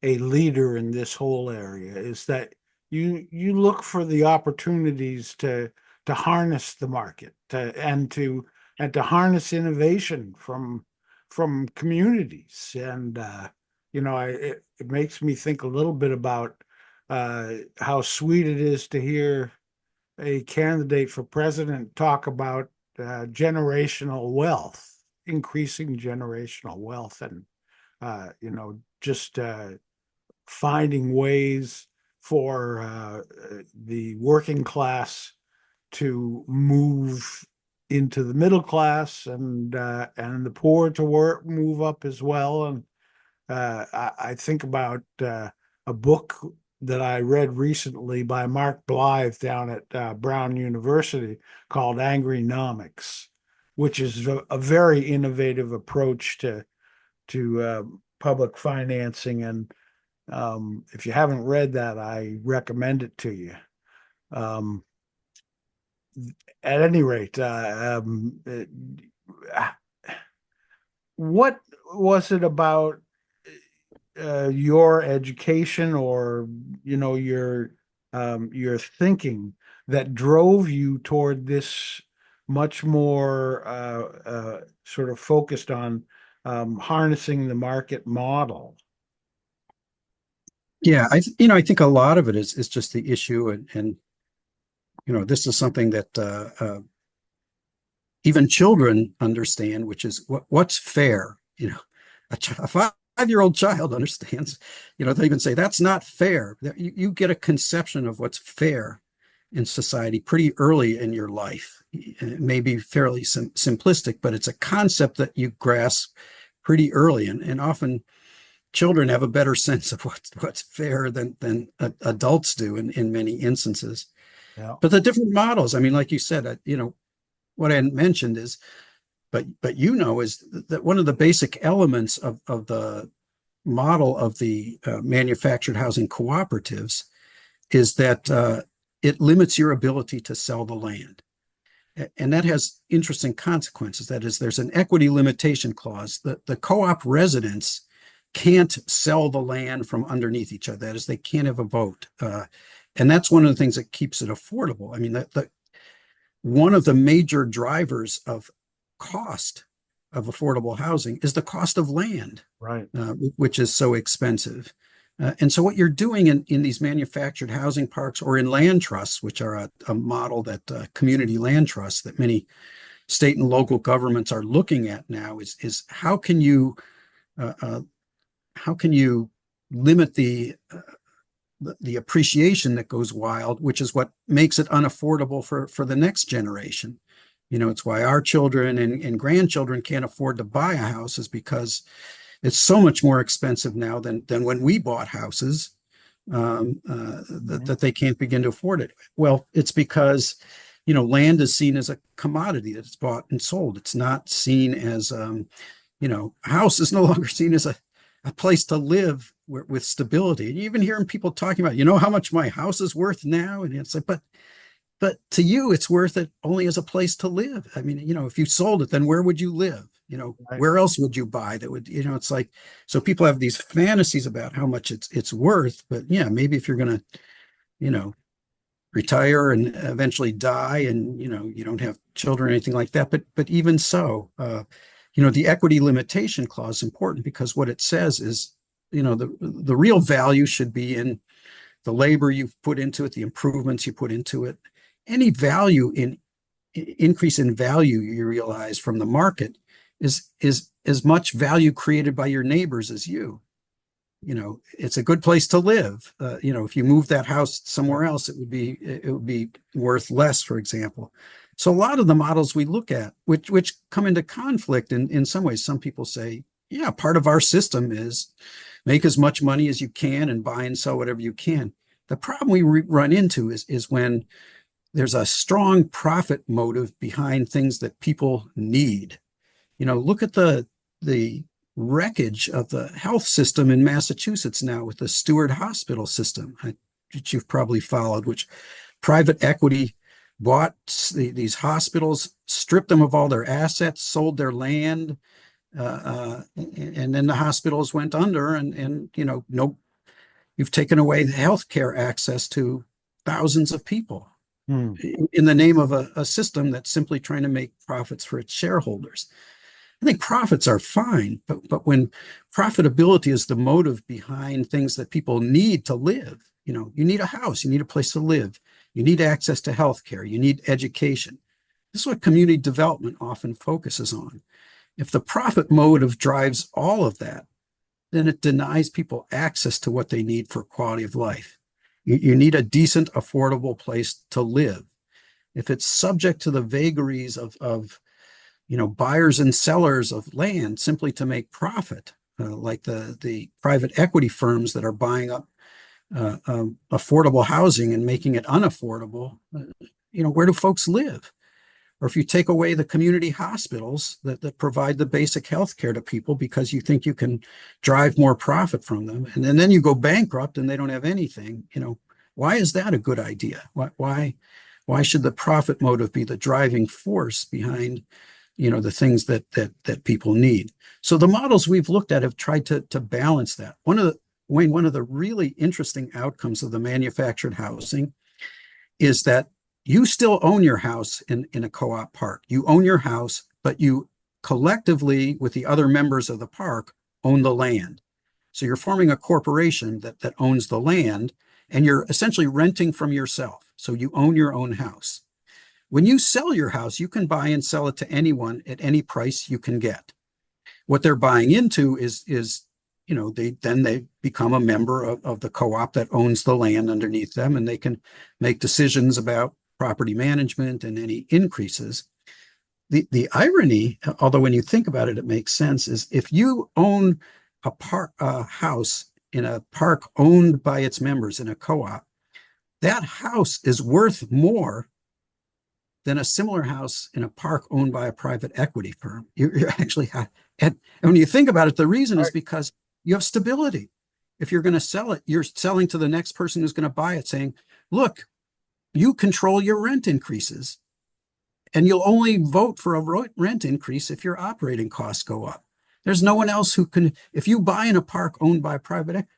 [SPEAKER 1] a leader in this whole area is that you look for the opportunities to harness the market and to harness innovation from communities. And it makes me think a little bit about how sweet it is to hear a candidate for president talk about generational wealth, increasing generational wealth, and just finding ways for the working class to move into the middle class, and the poor to move up as well. And I think about a book that I read recently by Mark Blythe down at Brown University called Angrynomics, which is a very innovative approach to public financing. And if you haven't read that, I recommend it to you. Um, at any rate, what was it about your education, or your thinking, that drove you toward this much more sort of focused on harnessing the market model?
[SPEAKER 2] Yeah, I think a lot of it is just the issue, and this is something that even children understand, which is what's fair. A 5-year-old child understands. They even say that's not fair. You get a conception of what's fair in society pretty early in your life. It may be fairly simplistic, but it's a concept that you grasp pretty early, and often children have a better sense of what's fair than adults do in many instances.
[SPEAKER 1] Yeah.
[SPEAKER 2] But the different models, I mean, like you said, what I mentioned is, but is that one of the basic elements of the model of the manufactured housing cooperatives is that it limits your ability to sell the land. And that has interesting consequences. That is, there's an equity limitation clause. The co-op residents can't sell the land from underneath each other. That is, they can't have a vote. And that's one of the things that keeps it affordable. I mean, one of the major drivers of cost of affordable housing is the cost of land,
[SPEAKER 1] Right.
[SPEAKER 2] Which is so expensive. And so what you're doing in these manufactured housing parks or in land trusts, which are a model that community land trusts that many state and local governments are looking at now, is how can you limit the appreciation that goes wild, which is what makes it unaffordable for the next generation. It's why our children and grandchildren can't afford to buy a house, is because it's so much more expensive now than when we bought houses, that they can't begin to afford it. Well, it's because land is seen as a commodity that's bought and sold. It's not seen as a house is no longer seen as a place to live with stability. And you even hearing people talking about, how much my house is worth now, and it's like, but to you, it's worth it only as a place to live. I mean, if you sold it, then where would you live?
[SPEAKER 1] Right.
[SPEAKER 2] Where else would you buy that would, it's like, so people have these fantasies about how much it's worth, but yeah, maybe if you're going to, retire and eventually die, and, you don't have children or anything like that. But even so, the equity limitation clause is important, because what it says is, the real value should be in the labor you've put into it, the improvements you put into it. Any value increase in value you realize from the market is as much value created by your neighbors as you. It's a good place to live. If you move that house somewhere else, it would be worth less, for example. So a lot of the models we look at, which come into conflict in some ways, some people say, yeah, part of our system is make as much money as you can and buy and sell whatever you can. The problem we run into is when there's a strong profit motive behind things that people need. Look at the wreckage of the health system in Massachusetts now with the Steward Hospital system, which you've probably followed, which private equity bought these hospitals, stripped them of all their assets, sold their land, and then the hospitals went under, and no, you've taken away the healthcare access to thousands of people
[SPEAKER 1] Hmm.
[SPEAKER 2] in the name of a system that's simply trying to make profits for its shareholders. I think profits are fine, but when profitability is the motive behind things that people need to live, you need a house, you need a place to live, you need access to healthcare, you need education. This is what community development often focuses on. If the profit motive drives all of that, then it denies people access to what they need for quality of life. You need a decent, affordable place to live. If it's subject to the vagaries of buyers and sellers of land simply to make profit, like the private equity firms that are buying up affordable housing and making it unaffordable, where do folks live? Or if you take away the community hospitals that provide the basic health care to people because you think you can drive more profit from them, and then you go bankrupt and they don't have anything, why is that a good idea? Why should the profit motive be the driving force behind the things that people need? So the models we've looked at have tried to balance that. One of the really interesting outcomes of the manufactured housing is that you still own your house in a co-op park. You own your house, but you collectively, with the other members of the park, own the land. So you're forming a corporation that owns the land, and you're essentially renting from yourself. So you own your own house. When you sell your house, you can buy and sell it to anyone at any price you can get. What they're buying into is they become a member of the co-op that owns the land underneath them, and they can make decisions about property management and any increases. The irony, although when you think about it, it makes sense, is if you own a house in a park owned by its members in a co-op, that house is worth more than a similar house in a park owned by a private equity firm. You're actually, and when you think about it, the reason is because you have stability. If you're going to sell it, you're selling to the next person who's going to buy it, saying, look, you control your rent increases, and you'll only vote for a rent increase if your operating costs go up. There's no one else who can, if you buy in a park owned by a private equity,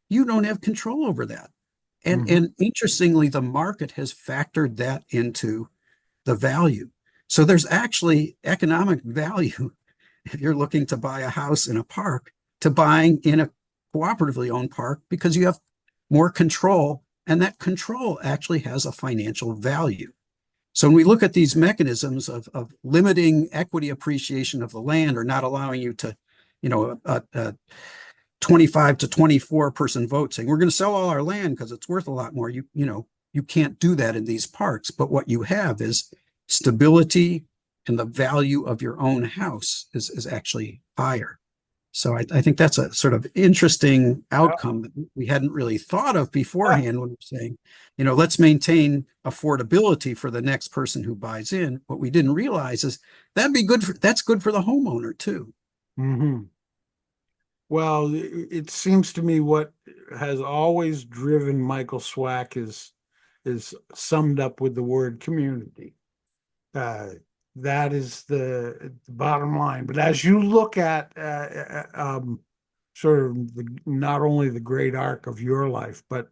[SPEAKER 2] you don't have control over that. And interestingly, the market has factored that into the value. So there's actually economic value if you're looking to buy a house in a park to buying in a cooperatively owned park, because you have more control, and that control actually has a financial value. So when we look at these mechanisms of limiting equity appreciation of the land, or not allowing you to, a 25 to 24 person vote saying we're going to sell all our land because it's worth a lot more, you can't do that in these parks. But what you have is stability, and the value of your own house is actually higher. So I think that's a sort of interesting outcome that we hadn't really thought of beforehand when we're saying, let's maintain affordability for the next person who buys in. What we didn't realize is that's good for the homeowner too.
[SPEAKER 1] Mm-hmm. Well, it seems to me what has always driven Michael Swack is summed up with the word community. Uh, that is the bottom line. But as you look at sort of not only the great arc of your life, but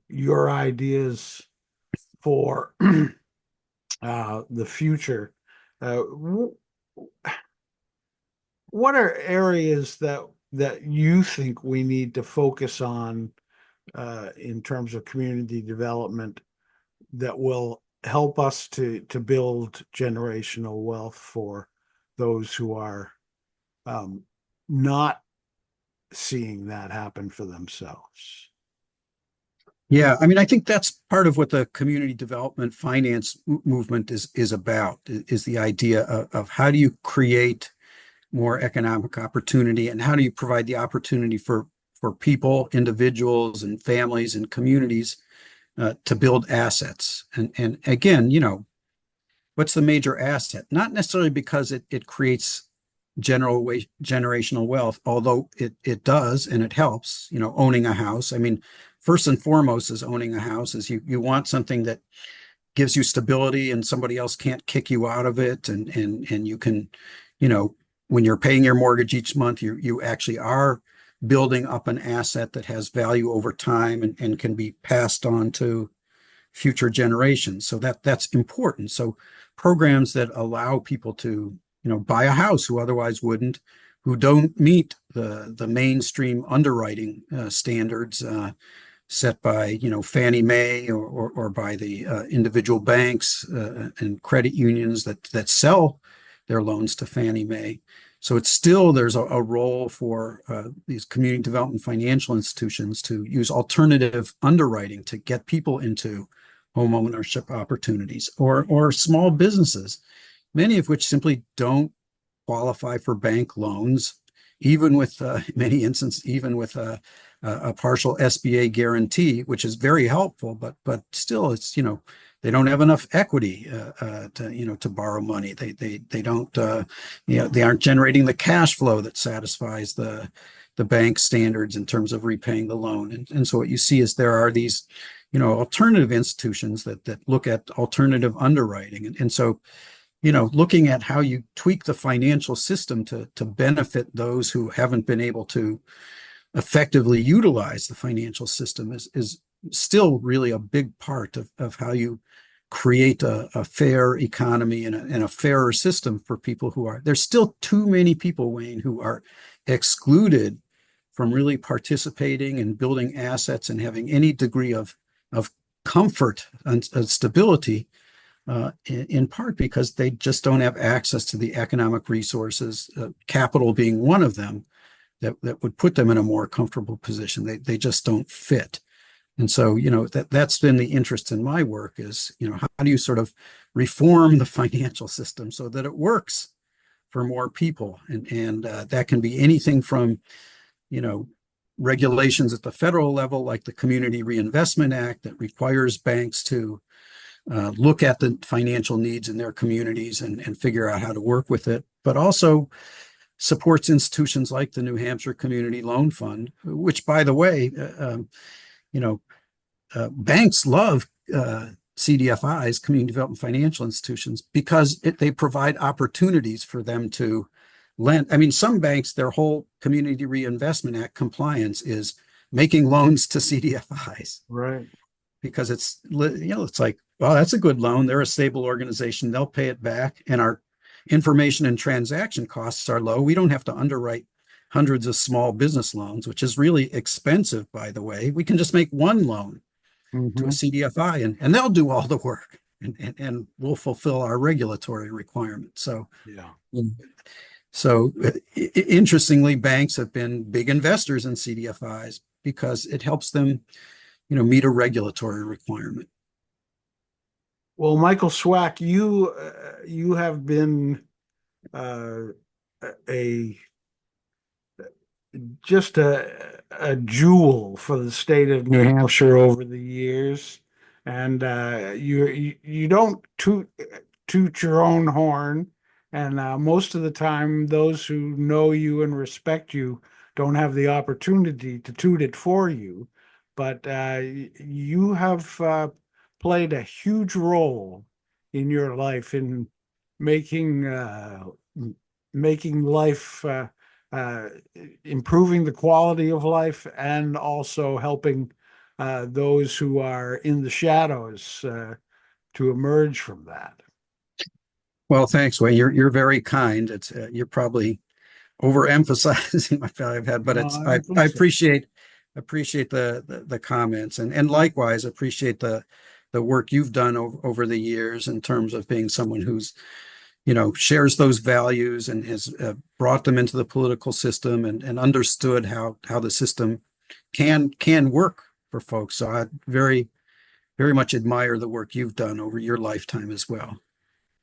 [SPEAKER 1] your ideas for the future, uh, what are areas that you think we need to focus on in terms of community development that will help us to build generational wealth for those who are not seeing that happen for themselves?
[SPEAKER 2] Yeah, I mean, I think that's part of what the community development finance movement is about, is the idea of how do you create more economic opportunity and how do you provide the opportunity for people, individuals, and families and communities to build assets. And again, what's the major asset? Not necessarily because it creates generational wealth, although it does and it helps, owning a house. I mean, first and foremost is owning a house is you want something that gives you stability and somebody else can't kick you out of it. And you can, you know, when you're paying your mortgage each month, you actually are building up an asset that has value over time and can be passed on to future generations. So that's important. So programs that allow people to, buy a house who otherwise wouldn't, who don't meet the mainstream underwriting standards set by, Fannie Mae or by the individual banks and credit unions that sell their loans to Fannie Mae. So it's still, there's a role for these community development financial institutions to use alternative underwriting to get people into home ownership opportunities or small businesses, many of which simply don't qualify for bank loans, even with many instances, even with a partial SBA guarantee, which is very helpful, but still, it's they don't have enough equity to borrow money. They don't they aren't generating the cash flow that satisfies the bank standards in terms of repaying the loan. And so what you see is there are these alternative institutions that look at alternative underwriting, and so looking at how you tweak the financial system to benefit those who haven't been able to effectively utilize the financial system is still really a big part of how you create a fair economy and a fairer system for people who are. There's still too many people, Wayne, who are excluded from really participating and building assets and having any degree of comfort and stability, in part because they just don't have access to the economic resources, capital being one of them, that would put them in a more comfortable position. They just don't fit. And so, that's been the interest in my work is, how do you sort of reform the financial system so that it works for more people? And that can be anything from, regulations at the federal level, like the Community Reinvestment Act that requires banks to look at the financial needs in their communities and figure out how to work with it, but also supports institutions like the New Hampshire Community Loan Fund, which, by the way, banks love CDFIs, community development financial institutions, because they provide opportunities for them to lend. I mean, some banks, their whole Community Reinvestment Act compliance is making loans to CDFIs.
[SPEAKER 1] Right.
[SPEAKER 2] Because it's like, well, that's a good loan. They're a stable organization. They'll pay it back. And our information and transaction costs are low. We don't have to underwrite hundreds of small business loans, which is really expensive, by the way. We can just make one loan to a CDFI and they'll do all the work and we'll fulfill our regulatory requirements. So,
[SPEAKER 1] Yeah.
[SPEAKER 2] So interestingly, banks have been big investors in CDFIs because it helps them, meet a regulatory requirement.
[SPEAKER 1] Well, Michael Swack, you have been uh, a just a jewel for the state of New Hampshire over the years, and you don't toot your own horn, and most of the time, those who know you and respect you don't have the opportunity to toot it for you, but you have played a huge role in your life in making making life. Uh, Improving the quality of life and also helping those who are in the shadows to emerge from that.
[SPEAKER 2] Well, thanks, Wayne. You're very kind. It's you're probably overemphasizing my value I've had, but
[SPEAKER 1] No,
[SPEAKER 2] it's
[SPEAKER 1] I
[SPEAKER 2] I,
[SPEAKER 1] don't think
[SPEAKER 2] I
[SPEAKER 1] so.
[SPEAKER 2] appreciate the comments and likewise appreciate the work you've done over the years in terms of being someone who's shares those values and has brought them into the political system and understood how the system can work for folks. So I very, very much admire the work you've done over your lifetime as well.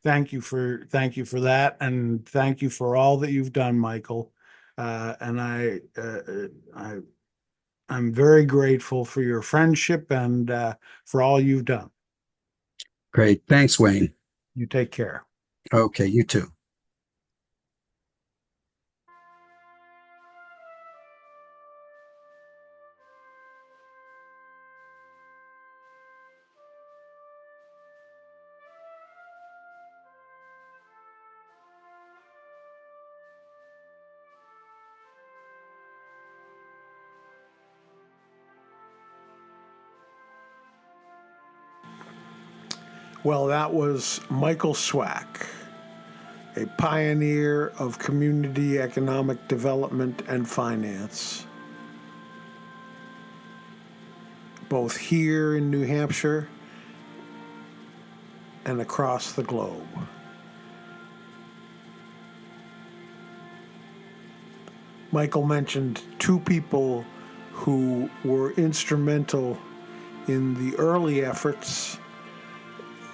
[SPEAKER 1] Thank you for that, and thank you for all that you've done, Michael. And I'm very grateful for your friendship and for all you've done.
[SPEAKER 2] Great. Thanks, Wayne.
[SPEAKER 1] You take care.
[SPEAKER 2] Okay, you too.
[SPEAKER 1] Well, that was Michael Swack, a pioneer of community economic development and finance, both here in New Hampshire and across the globe. Michael mentioned two people who were instrumental in the early efforts,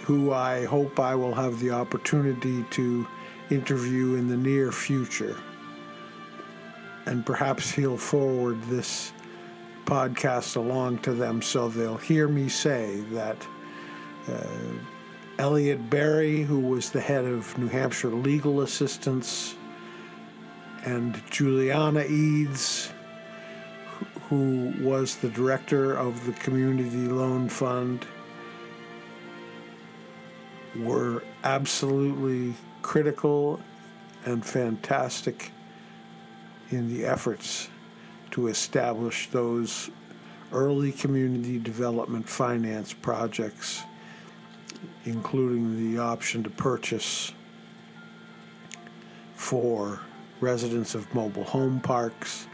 [SPEAKER 1] who I hope I will have the opportunity to interview in the near future. And perhaps he'll forward this podcast along to them so they'll hear me say that Elliot Berry, who was the head of New Hampshire Legal Assistance, and Juliana Eads, who was the director of the Community Loan Fund, were absolutely critical and fantastic in the efforts to establish those early community development finance projects, including the option to purchase for residents of mobile home parks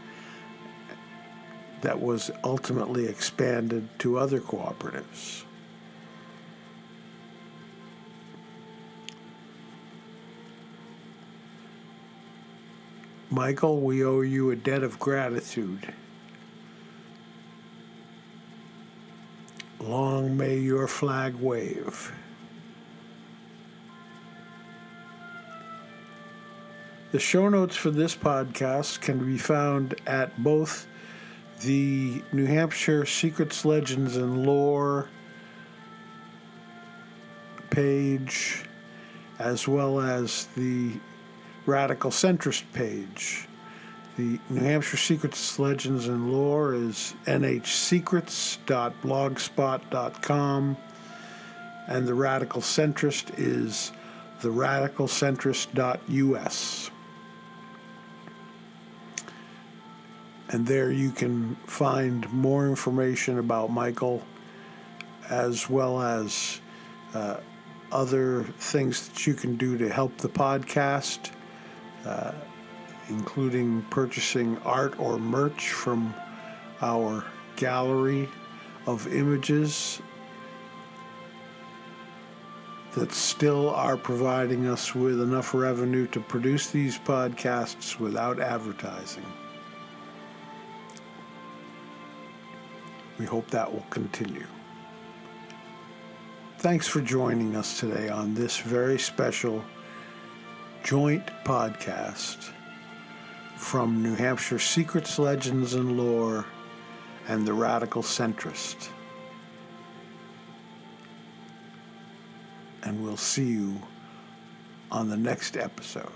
[SPEAKER 1] that was ultimately expanded to other cooperatives. Michael, we owe you a debt of gratitude. Long may your flag wave. The show notes for this podcast can be found at both the New Hampshire Secrets, Legends, and Lore page, as well as the Radical Centrist page. The New Hampshire Secrets, Legends, and Lore is nhsecrets.blogspot.com, and the Radical Centrist is theradicalcentrist.us. And there you can find more information about Michael, as well as other things that you can do to help the podcast, including purchasing art or merch from our gallery of images that still are providing us with enough revenue to produce these podcasts without advertising. We hope that will continue. Thanks for joining us today on this very special joint podcast from New Hampshire Secrets, Legends, and Lore and the Radical Centrist. And we'll see you on the next episode.